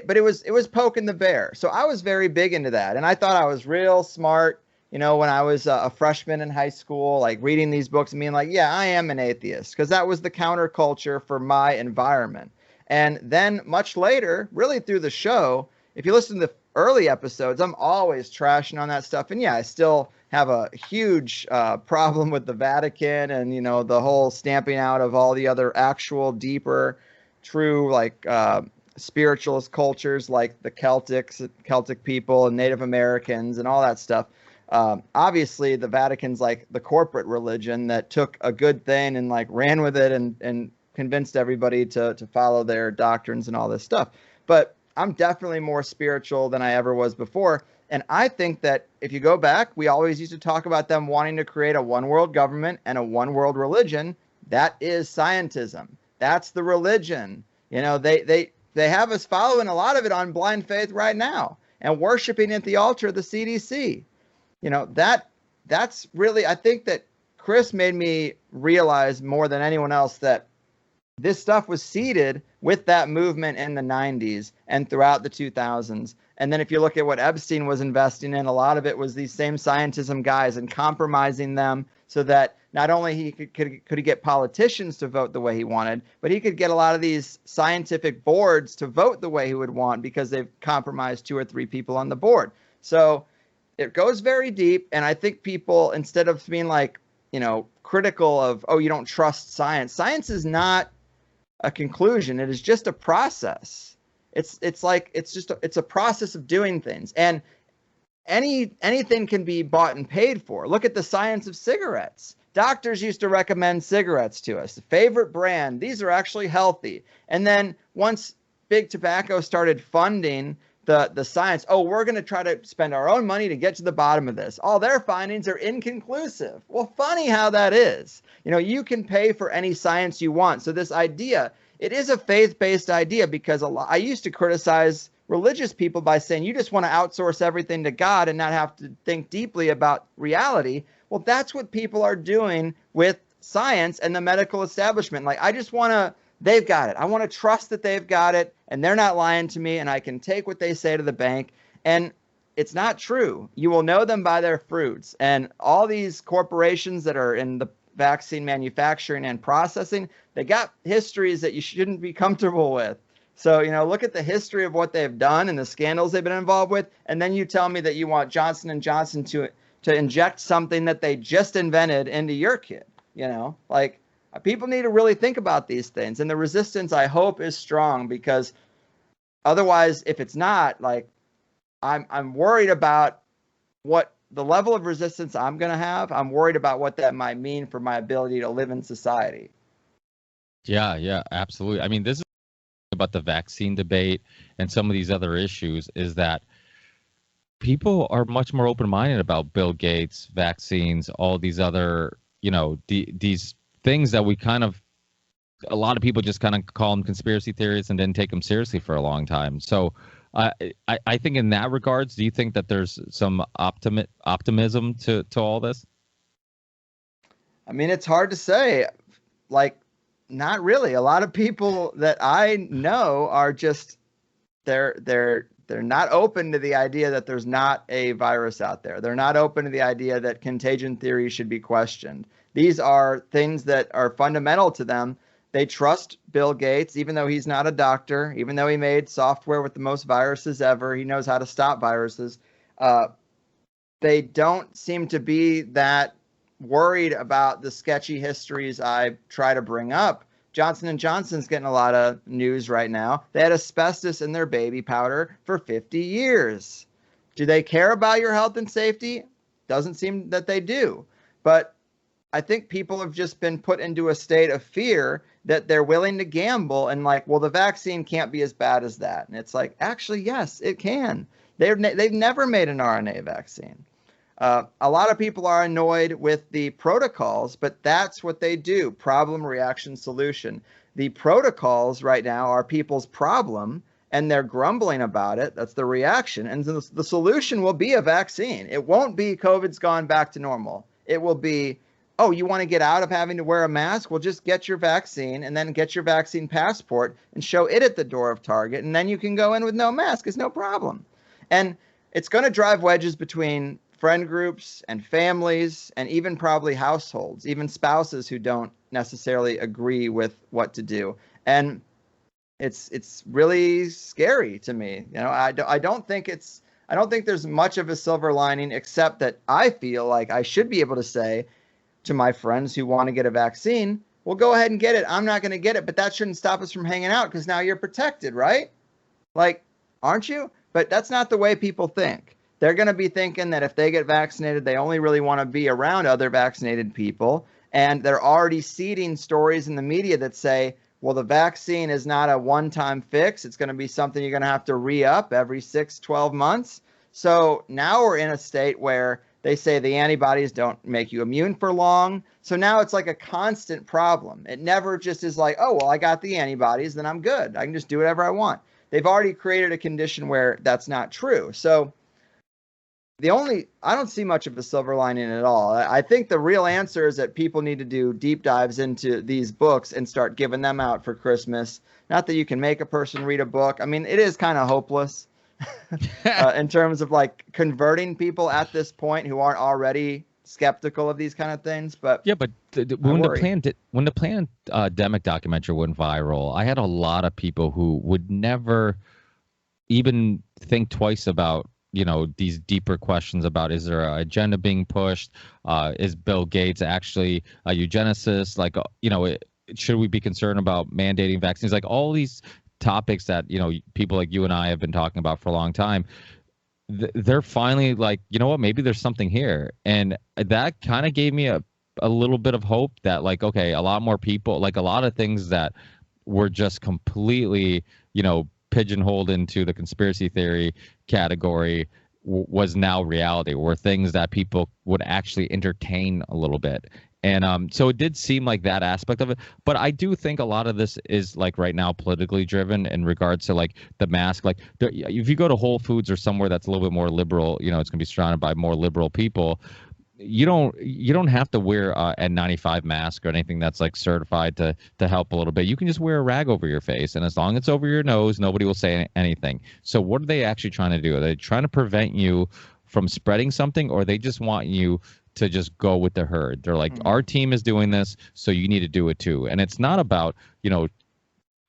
but it was poking the bear. So I was very big into that. And I thought I was real smart, when I was a freshman in high school, like reading these books and being like, yeah, I am an atheist, because that was the counterculture for my environment. And then much later, really through the show, if you listen to the early episodes, I'm always trashing on that stuff. And yeah, I still have a huge problem with the Vatican and, the whole stamping out of all the other actual deeper, true, like, spiritualist cultures like the Celtic people and Native Americans and all that stuff. Obviously, the Vatican's like the corporate religion that took a good thing and like ran with it and convinced everybody to follow their doctrines and all this stuff. But I'm definitely more spiritual than I ever was before. And I think that if you go back, we always used to talk about them wanting to create a one world government and a one world religion. That is scientism. That's the religion. They have us following a lot of it on blind faith right now and worshiping at the altar of the CDC. That's really, I think that Chris made me realize more than anyone else that this stuff was seeded with that movement in the 90s and throughout the 2000s. And then if you look at what Epstein was investing in, a lot of it was these same scientism guys and compromising them so that not only could he get politicians to vote the way he wanted, but he could get a lot of these scientific boards to vote the way he would want because they've compromised 2 or 3 people on the board. So it goes very deep. And I think people, instead of being like, critical of, oh, you don't trust science. Science is not a conclusion. It is just a process. It's a process of doing things. And anything can be bought and paid for. Look at the science of cigarettes. Doctors used to recommend cigarettes to us. The favorite brand. These are actually healthy. And then once big tobacco started funding the science, oh, we're going to try to spend our own money to get to the bottom of this. All their findings are inconclusive. Well, funny how that is. You can pay for any science you want. So this idea, it is a faith-based idea, because I used to criticize religious people by saying you just want to outsource everything to God and not have to think deeply about reality. Well, that's what people are doing with science and the medical establishment. Like, they've got it. I want to trust that they've got it and they're not lying to me and I can take what they say to the bank. And it's not true. You will know them by their fruits. And all these corporations that are in the vaccine manufacturing and processing, they got histories that you shouldn't be comfortable with. So, look at the history of what they've done and the scandals they've been involved with. And then you tell me that you want Johnson & Johnson to inject something that they just invented into your kid. You know, like people need to really think about these things. And the resistance, I hope, is strong, because otherwise, if it's not, like, I'm worried about what the level of resistance I'm going to have. I'm worried about what that might mean for my ability to live in society. Yeah, absolutely. I mean, this is about the vaccine debate and some of these other issues, is that people are much more open-minded about Bill Gates, vaccines, all these other, these things that we kind of, a lot of people just kind of call them conspiracy theories and didn't take them seriously for a long time. So I think in that regards, do you think that there's some optimism to all this? I mean, it's hard to say. Like, not really. A lot of people that I know are just, they're not open to the idea that there's not a virus out there. They're not open to the idea that contagion theory should be questioned. These are things that are fundamental to them. They trust Bill Gates, even though he's not a doctor, even though he made software with the most viruses ever. He knows how to stop viruses. They don't seem to be that worried about the sketchy histories I try to bring up. Johnson & Johnson's getting a lot of news right now. They had asbestos in their baby powder for 50 years. Do they care about your health and safety? Doesn't seem that they do. But I think people have just been put into a state of fear that they're willing to gamble and like, well, the vaccine can't be as bad as that. And it's like, actually, yes, it can. They've never made an RNA vaccine. A lot of people are annoyed with the protocols, but that's what they do. Problem, reaction, solution. The protocols right now are people's problem, and they're grumbling about it. That's the reaction. And the solution will be a vaccine. It won't be COVID's gone back to normal. It will be, oh, you want to get out of having to wear a mask? Well, just get your vaccine and then get your vaccine passport and show it at the door of Target. And then you can go in with no mask. It's no problem. And it's going to drive wedges between friend groups and families and even probably households, even spouses who don't necessarily agree with what to do. And it's really scary to me. You know, I don't think there's much of a silver lining, except that I feel like I should be able to say to my friends who want to get a vaccine, well, go ahead and get it. I'm not going to get it, but that shouldn't stop us from hanging out, because now you're protected, right? Like, aren't you? But that's not the way people think. They're going to be thinking that if they get vaccinated, they only really want to be around other vaccinated people. And they're already seeding stories in the media that say, well, the vaccine is not a one-time fix. It's going to be something you're going to have to re-up every 6-12 months. So now we're in a state where they say the antibodies don't make you immune for long. So now it's like a constant problem. It never just is like, oh, well, I got the antibodies, then I'm good. I can just do whatever I want. They've already created a condition where that's not true. So I don't see much of a silver lining at all. I think the real answer is that people need to do deep dives into these books and start giving them out for Christmas. Not that you can make a person read a book. I mean, it is kind of hopeless in terms of like converting people at this point who aren't already skeptical of these kind of things. But yeah, but when the pandemic documentary went viral, I had a lot of people who would never even think twice about, these deeper questions about, is there an agenda being pushed? Is Bill Gates actually a eugenicist? Like, should we be concerned about mandating vaccines? Like all these topics that, people like you and I have been talking about for a long time, they're finally like, you know what, maybe there's something here. And that kind of gave me a little bit of hope that like, okay, a lot more people, like a lot of things that were just completely, pigeonholed into the conspiracy theory category was now reality, were things that people would actually entertain a little bit. And so it did seem like that aspect of it. But I do think a lot of this is like right now politically driven in regards to like the mask. Like if you go to Whole Foods or somewhere that's a little bit more liberal, it's going to be surrounded by more liberal people. You don't have to wear a N95 mask or anything that's like certified to help a little bit. You can just wear a rag over your face, and as long as it's over your nose, nobody will say anything. So what are they actually trying to do? Are they trying to prevent you from spreading something, or they just want you to just go with the herd? They're like, our team is doing this, so you need to do it too. And it's not about,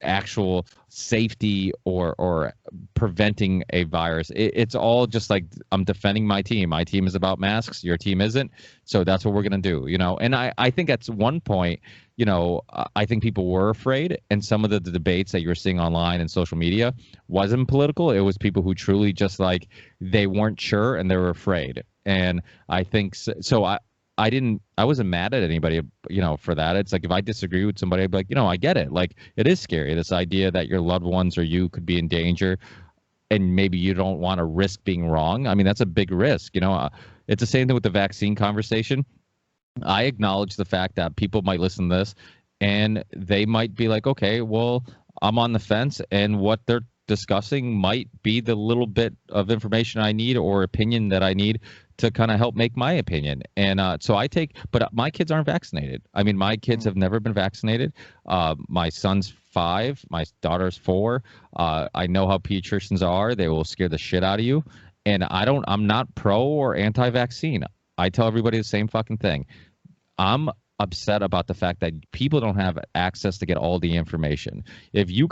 actual safety or preventing a virus. It's all just like, I'm defending my team. My team is about masks. Your team isn't. So that's what we're going to do, you know? And I think at one point, you know, I think people were afraid, and some of the debates that you're seeing online and social media wasn't political. It was people who truly just like, they weren't sure and they were afraid. And I think so I wasn't mad at anybody, you know, for that. It's like, if I disagree with somebody, I'd be like, you know, I get it. Like, it is scary. This idea that your loved ones or you could be in danger, and maybe you don't want to risk being wrong. I mean, that's a big risk. You know, it's the same thing with the vaccine conversation. I acknowledge the fact that people might listen to this and they might be like, okay, well, I'm on the fence, and what they're discussing might be the little bit of information I need or opinion that I need to kind of help make my opinion. And so but my kids aren't vaccinated. I mean, my kids have never been vaccinated. My son's 5, my daughter's 4. I know how pediatricians are. They will scare the shit out of you. And I'm not pro or anti-vaccine. I tell everybody the same fucking thing. I'm upset about the fact that people don't have access to get all the information. If you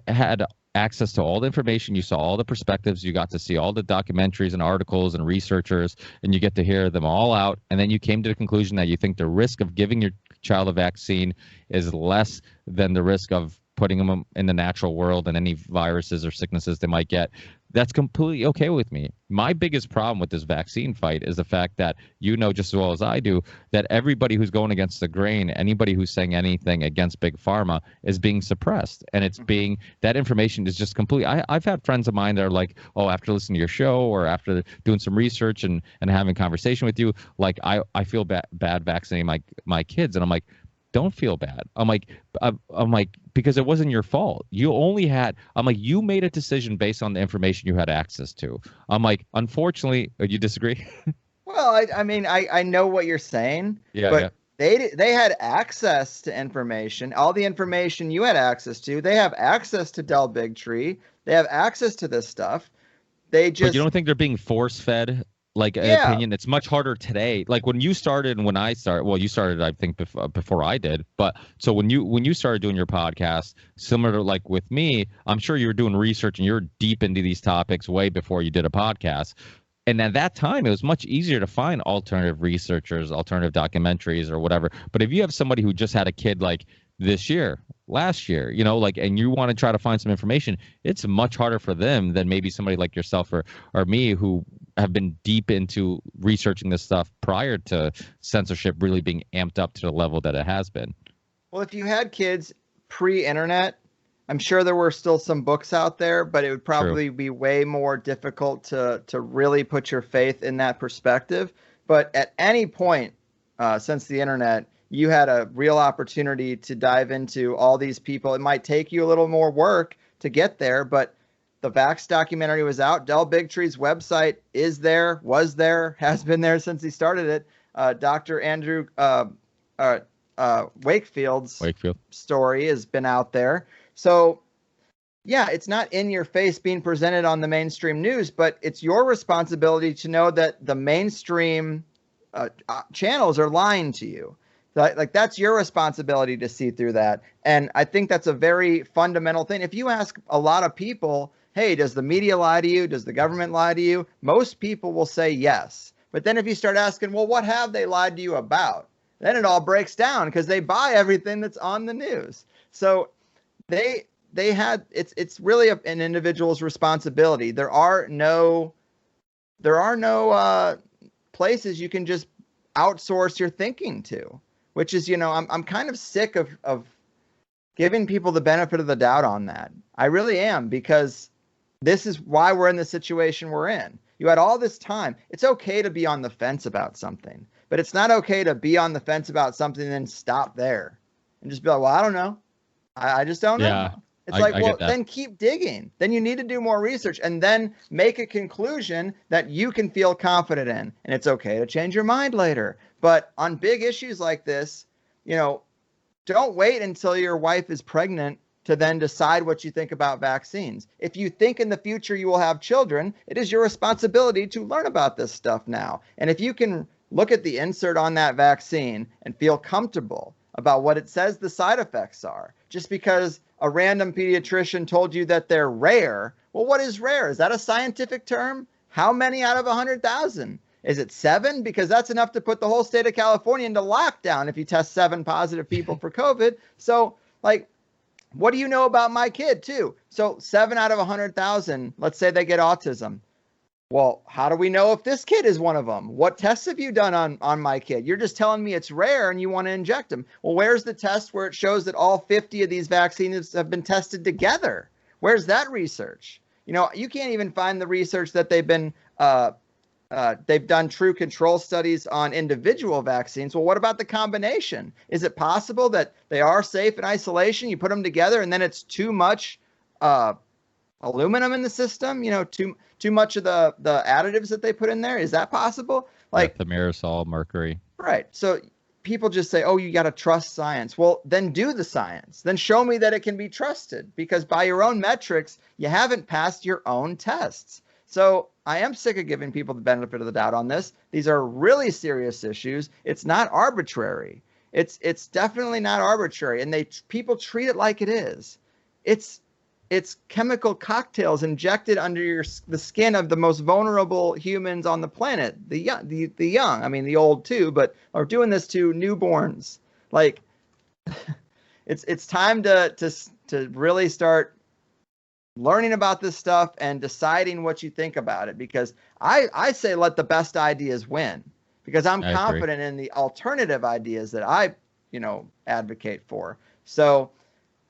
had access to all the information, you saw all the perspectives, you got to see all the documentaries and articles and researchers, and you get to hear them all out, and then you came to the conclusion that you think the risk of giving your child a vaccine is less than the risk of putting them in the natural world and any viruses or sicknesses they might get, that's completely okay with me. My biggest problem with this vaccine fight is the fact that, you know just as well as I do, that everybody who's going against the grain, anybody who's saying anything against Big Pharma, is being suppressed. And it's that information is just completely, I've had friends of mine that are like, oh, after listening to your show or after doing some research and having a conversation with you, like, I feel bad vaccinating my kids. And I'm like, don't feel bad. I'm like, because it wasn't your fault. You made a decision based on the information you had access to. I'm like, unfortunately, you disagree? Well, I mean, I know what you're saying, but they had access to information, all the information you had access to. They have access to Del Bigtree. They have access to this stuff. But you don't think they're being force fed? Like, an opinion, it's much harder today. Like, when you started and when I started, well, you started, I think, before I did. But so when you started doing your podcast, similar to like with me, I'm sure you were doing research and you're deep into these topics way before you did a podcast. And at that time, it was much easier to find alternative researchers, alternative documentaries or whatever. But if you have somebody who just had a kid like this year, last year, you know, like, and you want to try to find some information, it's much harder for them than maybe somebody like yourself or me who have been deep into researching this stuff prior to censorship really being amped up to the level that it has been. Well, if you had kids pre-internet, I'm sure there were still some books out there, but it would probably be way more difficult to really put your faith in that perspective. But at any point since the internet, you had a real opportunity to dive into all these people. It might take you a little more work to get there, but the Vax documentary was out. Del Bigtree's website is there, was there, has been there since he started it. Dr. Andrew Wakefield's story has been out there. So, yeah, it's not in your face being presented on the mainstream news, but it's your responsibility to know that the mainstream channels are lying to you. Like, that's your responsibility to see through that. And I think that's a very fundamental thing. If you ask a lot of people, hey, does the media lie to you? Does the government lie to you? Most people will say yes. But then if you start asking, well, what have they lied to you about? Then it all breaks down because they buy everything that's on the news. So it's really an individual's responsibility. There are no places you can just outsource your thinking to, which is, you know, I'm kind of sick of giving people the benefit of the doubt on that. I really am, because this is why we're in the situation we're in. You had all this time. It's okay to be on the fence about something, but it's not okay to be on the fence about something and then stop there and just be like, well, I don't know. I just don't know. It's well, then keep digging. Then you need to do more research and then make a conclusion that you can feel confident in. And it's okay to change your mind later. But on big issues like this, you know, don't wait until your wife is pregnant to then decide what you think about vaccines. If you think in the future you will have children, it is your responsibility to learn about this stuff now. And if you can look at the insert on that vaccine and feel comfortable about what it says the side effects are. Just because a random pediatrician told you that they're rare, well, what is rare? Is that a scientific term? How many out of 100,000? Is it 7? Because that's enough to put the whole state of California into lockdown if you test 7 positive people for COVID. So, like, what do you know about my kid, too? So 7 out of 100,000, let's say they get autism. Well, how do we know if this kid is one of them? What tests have you done on my kid? You're just telling me it's rare and you want to inject him. Well, where's the test where it shows that all 50 of these vaccines have been tested together? Where's that research? You know, you can't even find the research that they've done true control studies on individual vaccines. Well, what about the combination? Is it possible that they are safe in isolation? You put them together and then it's too much aluminum in the system, you know, too much of the additives that they put in there. Is that possible? Like the thimerosal, mercury. Right. So people just say, oh, you got to trust science. Well, then do the science. Then show me that it can be trusted, because by your own metrics, you haven't passed your own tests. So I am sick of giving people the benefit of the doubt on this. These are really serious issues. It's not arbitrary. It's definitely not arbitrary. And people treat it like it is. It's chemical cocktails injected under the skin of the most vulnerable humans on the planet, the young. I mean, the old too, but are doing this to newborns. Like, it's time to really start learning about this stuff and deciding what you think about it. Because I say let the best ideas win, because I'm confident in the alternative ideas that I advocate for. So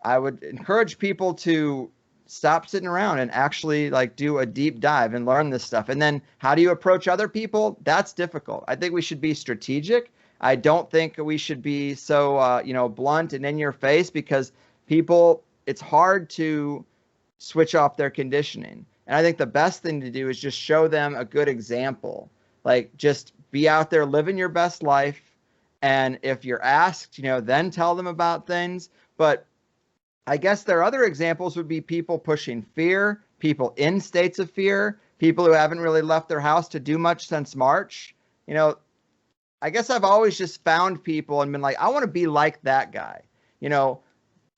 I would encourage people to stop sitting around and actually do a deep dive and learn this stuff. And then how do you approach other people? That's difficult. I think we should be strategic. I don't think we should be so, blunt and in your face, because people, it's hard to switch off their conditioning. And I think the best thing to do is just show them a good example. Like, just be out there living your best life. And if you're asked, then tell them about things. But I guess their other examples would be people pushing fear, people in states of fear, people who haven't really left their house to do much since March. I guess I've always just found people and been like, I want to be like that guy.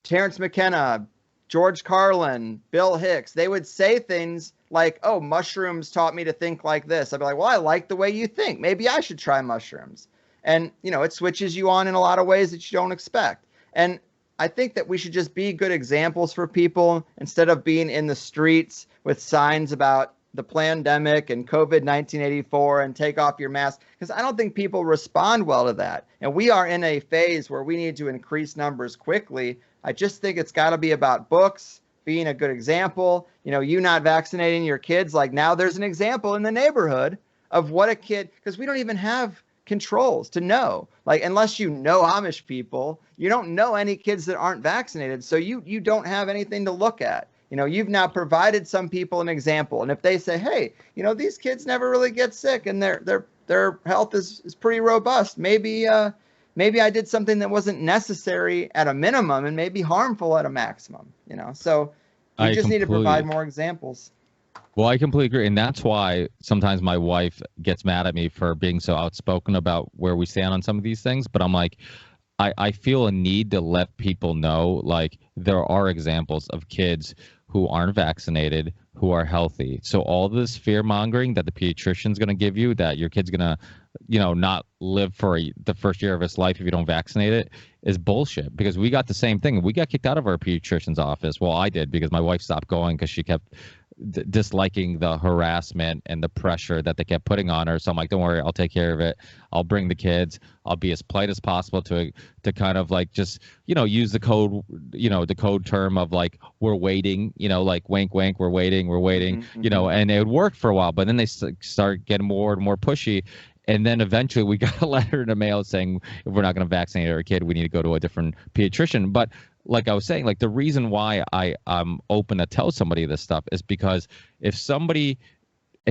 Terrence McKenna, George Carlin, Bill Hicks, they would say things like, oh, mushrooms taught me to think like this. I'd be like, well, I like the way you think. Maybe I should try mushrooms. And, it switches you on in a lot of ways that you don't expect. And I think that we should just be good examples for people instead of being in the streets with signs about the pandemic and COVID 1984 and take off your mask, because I don't think people respond well to that. And we are in a phase where we need to increase numbers quickly. I just think it's got to be about books, being a good example. You not vaccinating your kids. Like, now there's an example in the neighborhood of what a kid, because we don't even have controls to know. Like, unless you know Amish people, you don't know any kids that aren't vaccinated. So you don't have anything to look at. You've now provided some people an example. And if they say, hey, these kids never really get sick and their health is pretty robust, maybe I did something that wasn't necessary at a minimum and maybe harmful at a maximum. So we just need to provide more examples. Well, I completely agree. And that's why sometimes my wife gets mad at me for being so outspoken about where we stand on some of these things. But I'm like, I feel a need to let people know, like, there are examples of kids who aren't vaccinated, who are healthy. So all this fear mongering that the pediatrician's going to give you, that your kid's going to, not live for the first year of his life if you don't vaccinate it, is bullshit. Because we got the same thing. We got kicked out of our pediatrician's office. Well, I did, because my wife stopped going because she kept disliking the harassment and the pressure that they kept putting on her. So I'm like, don't worry, I'll take care of it. I'll bring the kids. I'll be as polite as possible to kind of just, use the code, the code term of like, we're waiting, like wink, wink, we're waiting, mm-hmm. And it would work for a while, but then they start getting more and more pushy. And then eventually we got a letter in the mail saying, if we're not going to vaccinate our kid, we need to go to a different pediatrician. But like I was saying, like, the reason why I'm open to tell somebody this stuff is because if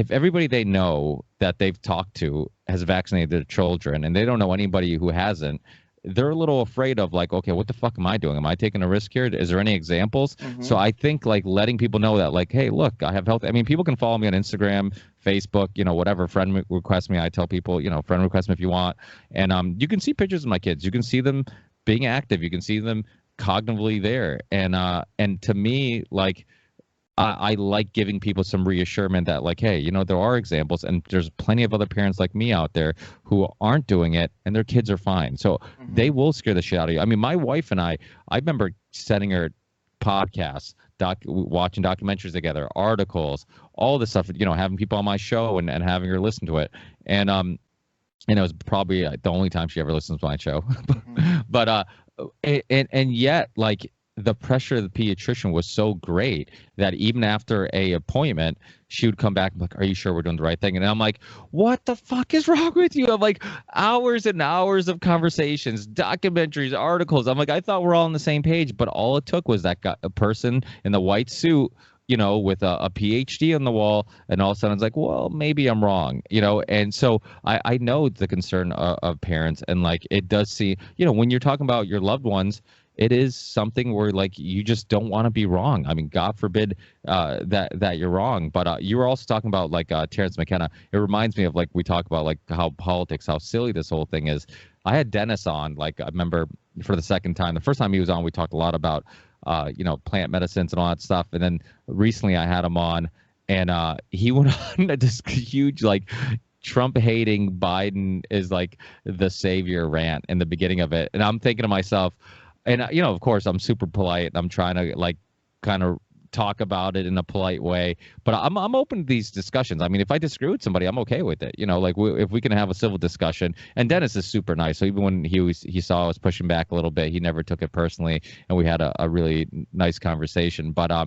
everybody they know that they've talked to has vaccinated their children and they don't know anybody who hasn't, they're a little afraid of like, okay, what the fuck am I doing? Am I taking a risk here? Is there any examples? Mm-hmm. So I think like letting people know that like, hey, look, I have health. I mean, people can follow me on Instagram, Facebook, whatever, friend request me. I tell people, friend request me if you want. And you can see pictures of my kids. You can see them being active. You can see them cognitively there. And to me, like, I like giving people some reassurance that, like, hey, there are examples, and there's plenty of other parents like me out there who aren't doing it, and their kids are fine. So they will scare the shit out of you. I mean, my wife and I remember sending her podcasts, watching documentaries together, articles, all this stuff, having people on my show and having her listen to it. And it was probably the only time she ever listens to my show. But and yet, like, the pressure of the pediatrician was so great that even after a appointment, she would come back and be like, are you sure we're doing the right thing? And I'm like, what the fuck is wrong with you? I'm like, hours and hours of conversations, documentaries, articles. I'm like, I thought we're all on the same page, but all it took was that a person in the white suit, with a PhD on the wall, and all of a sudden it's like, well, maybe I'm wrong, And so I know the concern of parents, and like, it does see, when you're talking about your loved ones, it is something where, like, you just don't want to be wrong. I mean, God forbid that you're wrong. But you were also talking about, like, Terrence McKenna. It reminds me of, like, we talk about, like, how politics, how silly this whole thing is. I had Dennis on, like, I remember for the second time. The first time he was on, we talked a lot about, plant medicines and all that stuff. And then recently I had him on, and he went on this huge, like, Trump-hating Biden is, like, the savior rant in the beginning of it. And I'm thinking to myself, and, of course, I'm super polite. I'm trying to, like, kind of talk about it in a polite way. But I'm open to these discussions. I mean, if I disagree with somebody, I'm okay with it. Like, if we can have a civil discussion. And Dennis is super nice. So even when he saw us pushing back a little bit, he never took it personally. And we had a really nice conversation. But I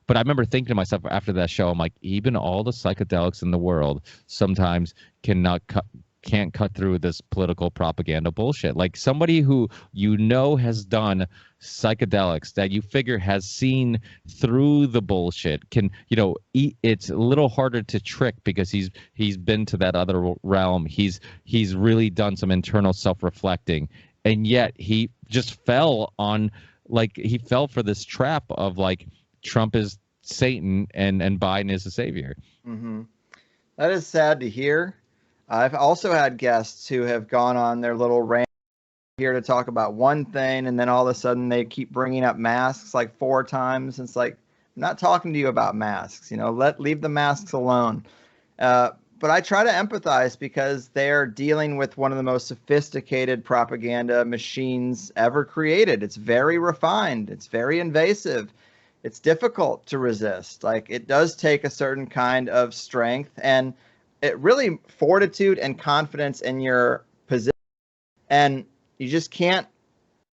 remember thinking to myself after that show, I'm like, even all the psychedelics in the world sometimes can't cut through this political propaganda bullshit. Like, somebody who has done psychedelics, that you figure has seen through the bullshit, can it's a little harder to trick because he's been to that other realm. He's really done some internal self-reflecting, and yet he just fell for this trap of, like, Trump is Satan and Biden is the savior. That is sad to hear. I've also had guests who have gone on their little rant here to talk about one thing, and then all of a sudden they keep bringing up masks like 4 times. It's like, I'm not talking to you about masks. Leave the masks alone. But I try to empathize because they're dealing with one of the most sophisticated propaganda machines ever created. It's very refined. It's very invasive. It's difficult to resist. Like, it does take a certain kind of strength and it really fortitude and confidence in your position, and you just can't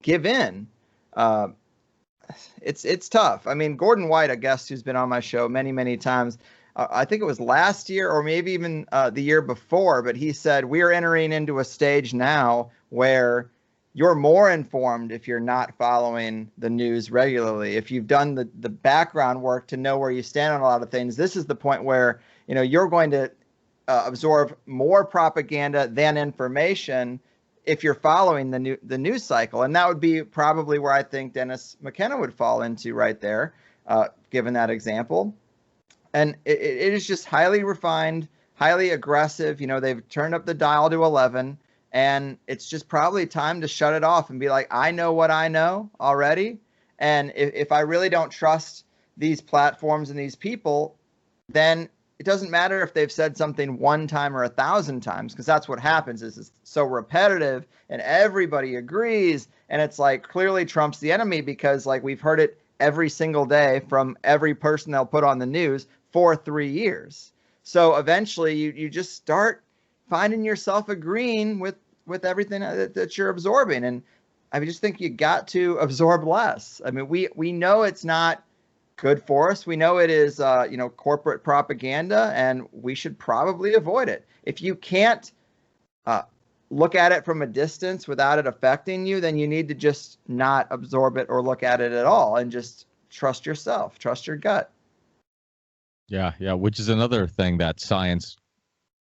give in. It's tough. I mean, Gordon White, a guest who's been on my show many, many times, I think it was last year or maybe even the year before, but he said, we're entering into a stage now where you're more informed if you're not following the news regularly. If you've done the background work to know where you stand on a lot of things, this is the point where, you're going to absorb more propaganda than information if you're following the news cycle. And that would be probably where I think Dennis McKenna would fall into right there, given that example. And it is just highly refined, highly aggressive. They've turned up the dial to 11, and it's just probably time to shut it off and be like, I know what I know already. And if I really don't trust these platforms and these people, then it doesn't matter if they've said something 1 time or 1,000 times, because that's what happens is it's so repetitive and everybody agrees. And it's like, clearly Trump's the enemy because, like, we've heard it every single day from every person they'll put on the news for 3 years. So eventually you just start finding yourself agreeing with everything that you're absorbing. And I just think you got to absorb less. I mean, we know it's not good for us. We know it is, corporate propaganda, and we should probably avoid it. If you can't look at it from a distance without it affecting you, then you need to just not absorb it or look at it at all, and just trust yourself, trust your gut. Yeah, which is another thing that science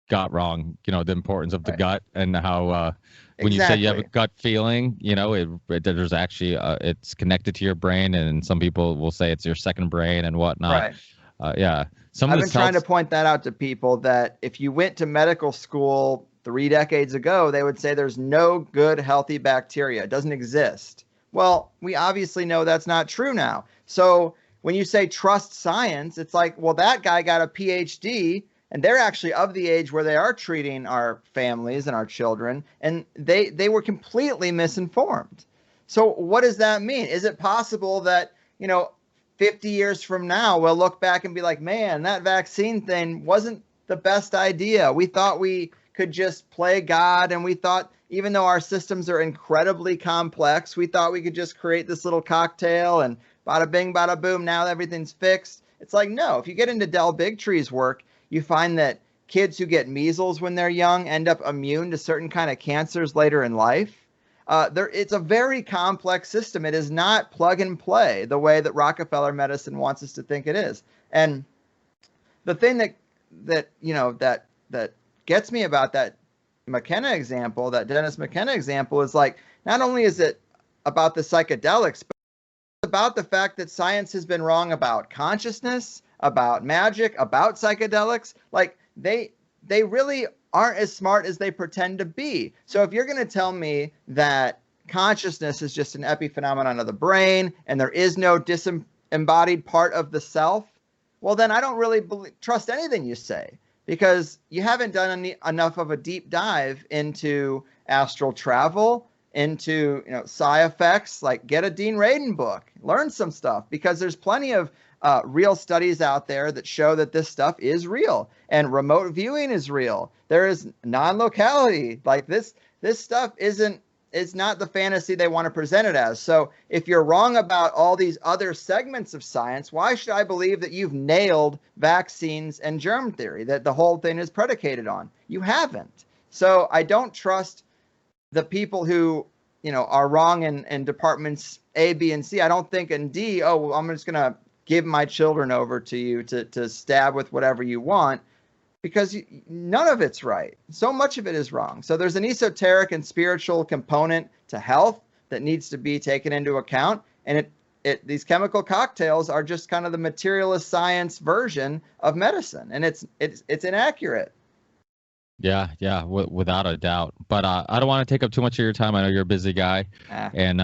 got wrong, the importance of the gut, and how when you say you have a gut feeling, there's actually it's connected to your brain, and some people will say it's your second brain and whatnot. Right. Yeah. I've been trying to point that out to people, that if you went to medical school 3 decades ago, they would say there's no good, healthy bacteria. It doesn't exist. Well, we obviously know that's not true now. So when you say trust science, it's like, well, that guy got a PhD and they're actually of the age where they are treating our families and our children, and they were completely misinformed. So what does that mean? Is it possible that, 50 years from now, we'll look back and be like, man, that vaccine thing wasn't the best idea. We thought we could just play God, and we thought, even though our systems are incredibly complex, we thought we could just create this little cocktail and bada bing, bada boom, now everything's fixed. It's like, no, if you get into Del Bigtree's work, you find that kids who get measles when they're young end up immune to certain kind of cancers later in life. It's a very complex system. It is not plug and play the way that Rockefeller medicine wants us to think it is. And the thing that gets me about that McKenna example, that Dennis McKenna example, is like, not only is it about the psychedelics, but it's about the fact that science has been wrong about consciousness, about magic, about psychedelics. Like, they really aren't as smart as they pretend to be. So if you're going to tell me that consciousness is just an epiphenomenon of the brain and there is no disembodied part of the self, well, then I don't really trust anything you say, because you haven't done enough of a deep dive into astral travel, into psi effects. Like, get a Dean Radin book, learn some stuff, because there's plenty of real studies out there that show that this stuff is real, and remote viewing is real. There is non-locality. Like, this stuff is not the fantasy they want to present it as. So if you're wrong about all these other segments of science, why should I believe that you've nailed vaccines and germ theory, that the whole thing is predicated on? You haven't. So I don't trust the people who are wrong in departments A, B, and C. I don't think in D, oh, well, I'm just going to give my children over to you to stab with whatever you want, because none of it's right. So much of it is wrong. So there's an esoteric and spiritual component to health that needs to be taken into account. And these chemical cocktails are just kind of the materialist science version of medicine. And it's inaccurate. Yeah, without a doubt. But I don't want to take up too much of your time. I know you're a busy guy, and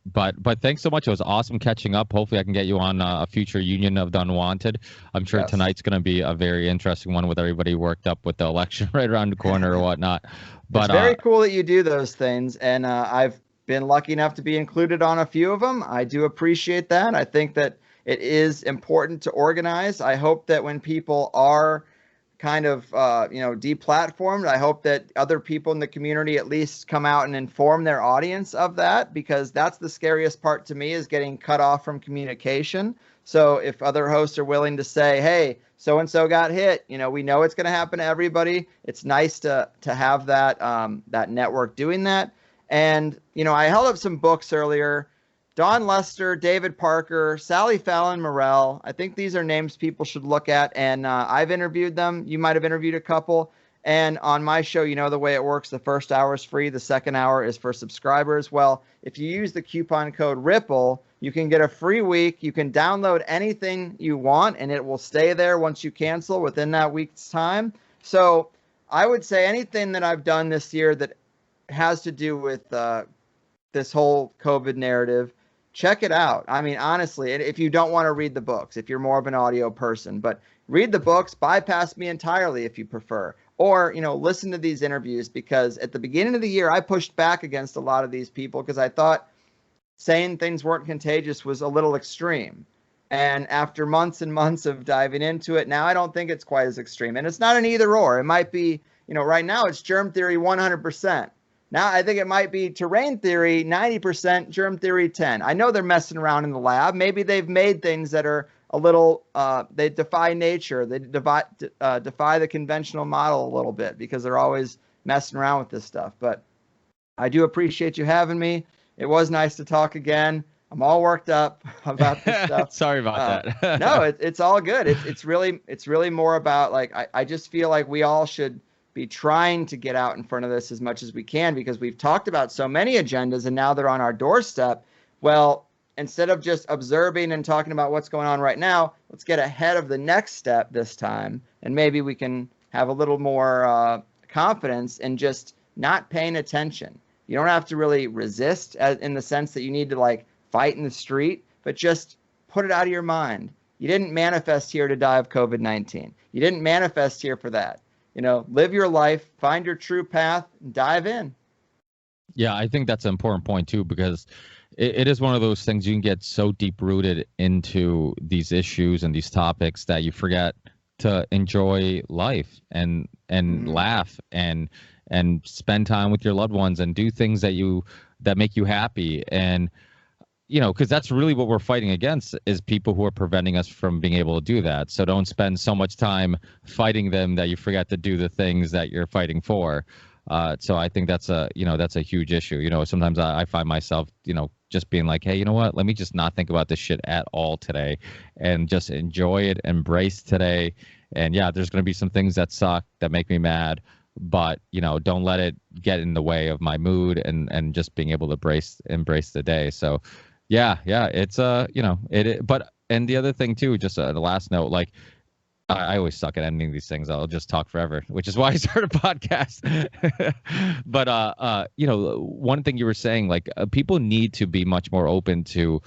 but thanks so much. It was awesome catching up. Hopefully, I can get you on a future Union of the Unwanted. I'm sure tonight's going to be a very interesting one with everybody worked up with the election right around the corner or whatnot. But it's very cool that you do those things, and I've been lucky enough to be included on a few of them. I do appreciate that. I think that it is important to organize. I hope that when people are kind of deplatformed, I hope that other people in the community at least come out and inform their audience of that, because that's the scariest part to me, is getting cut off from communication. So if other hosts are willing to say, hey, so and so got hit, we know it's going to happen to everybody. It's nice to have that network doing that. And I held up some books earlier. Dawn Lester, David Parker, Sally Fallon Morell. I think these are names people should look at, and I've interviewed them. You might have interviewed a couple. And on my show, the way it works, the first hour is free. The second hour is for subscribers. Well, if you use the coupon code RIPPLE, you can get a free week. You can download anything you want, and it will stay there once you cancel within that week's time. So I would say anything that I've done this year that has to do with this whole COVID narrative, check it out. I mean, honestly, if you don't want to read the books, if you're more of an audio person, but read the books, bypass me entirely if you prefer, or, listen to these interviews, because at the beginning of the year, I pushed back against a lot of these people because I thought saying things weren't contagious was a little extreme. And after months and months of diving into it, now I don't think it's quite as extreme. And it's not an either or. It might be, right now it's germ theory 100%. Now I think it might be terrain theory 90%, germ theory 10. I know they're messing around in the lab. Maybe they've made things that are a little, they defy nature. They defy the conventional model a little bit, because they're always messing around with this stuff. But I do appreciate you having me. It was nice to talk again. I'm all worked up about this stuff. Sorry about that. No, it's all good. It's really more about, like, I just feel like we all should be trying to get out in front of this as much as we can, because we've talked about so many agendas and now they're on our doorstep. Well, instead of just observing and talking about what's going on right now, let's get ahead of the next step this time, and maybe we can have a little more confidence in just not paying attention. You don't have to really resist in the sense that you need to like fight in the street, but just put it out of your mind. You didn't manifest here to die of COVID-19. You didn't manifest here for that. Live your life, find your true path, and dive in. Yeah, I think that's an important point too, because it is one of those things you can get so deep rooted into these issues and these topics that you forget to enjoy life and laugh and spend time with your loved ones and do things that make you happy. And because that's really what we're fighting against, is people who are preventing us from being able to do that. So don't spend so much time fighting them that you forget to do the things that you're fighting for. So I think that's a huge issue. Sometimes I find myself, just being like, hey, you know what? Let me just not think about this shit at all today and just enjoy it, embrace today. And yeah, there's going to be some things that suck, that make me mad, but don't let it get in the way of my mood and just being able to embrace the day. So yeah, it's but and the other thing too, just the last note, like I always suck at ending these things. I'll just talk forever, which is why I started a podcast. But one thing you were saying, like people need to be much more open to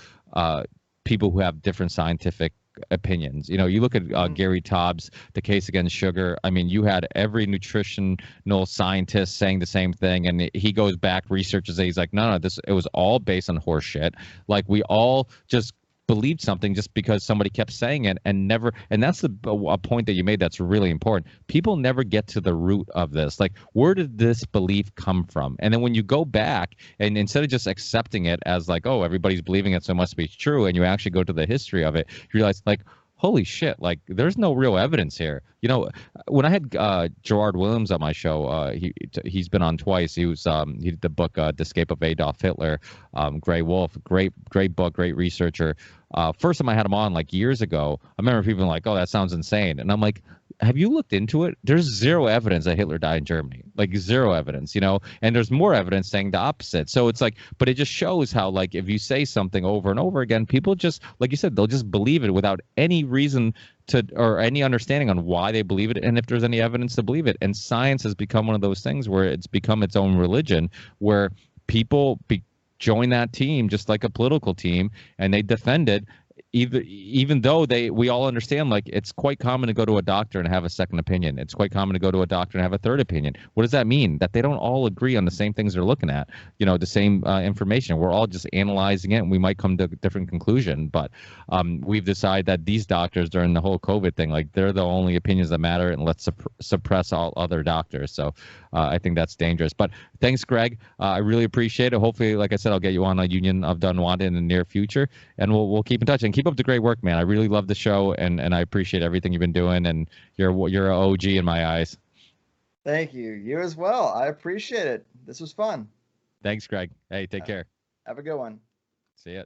people who have different scientific opinions. You look at Gary Taubes, the case against sugar. I mean, you had every nutritional scientist saying the same thing, and he goes back, researches it. He's like, no, it was all based on horse shit. Like we all just believed something just because somebody kept saying it and that's a point that you made that's really important. People never get to the root of this. Like, where did this belief come from? And then when you go back and instead of just accepting it as like, oh, everybody's believing it, so it must be true, and you actually go to the history of it, you realize like, holy shit, like there's no real evidence here. When I had Gerard Williams on my show, he's been on twice. He did the book The Escape of Adolf Hitler, Gray Wolf, great book, great researcher. First time I had him on like years ago, I remember people like, oh, that sounds insane. And I'm like, have you looked into it? There's zero evidence that Hitler died in Germany, like zero evidence, and there's more evidence saying the opposite. So it's like, but it just shows how, like, if you say something over and over again, people just, like you said, they'll just believe it without any reason or any understanding on why they believe it, and if there's any evidence to believe it. And science has become one of those things where it's become its own religion, where people join that team just like a political team, and they defend it. Even though we all understand, like, it's quite common to go to a doctor and have a second opinion. It's quite common to go to a doctor and have a third opinion. What does that mean? That they don't all agree on the same things they're looking at, the same information. We're all just analyzing it, and we might come to a different conclusion. But we've decided that these doctors during the whole COVID thing, like, they're the only opinions that matter, and let's suppress all other doctors. So I think that's dangerous. But thanks, Greg. I really appreciate it. Hopefully, like I said, I'll get you on a Union of Unwanted in the near future, and we'll keep in touch and keep up the great work, man. I really love the show, and I appreciate everything you've been doing, and you're an OG in my eyes. Thank you. You as well. I appreciate it. This was fun. Thanks, Greg. Hey, take care. Have a good one. See ya.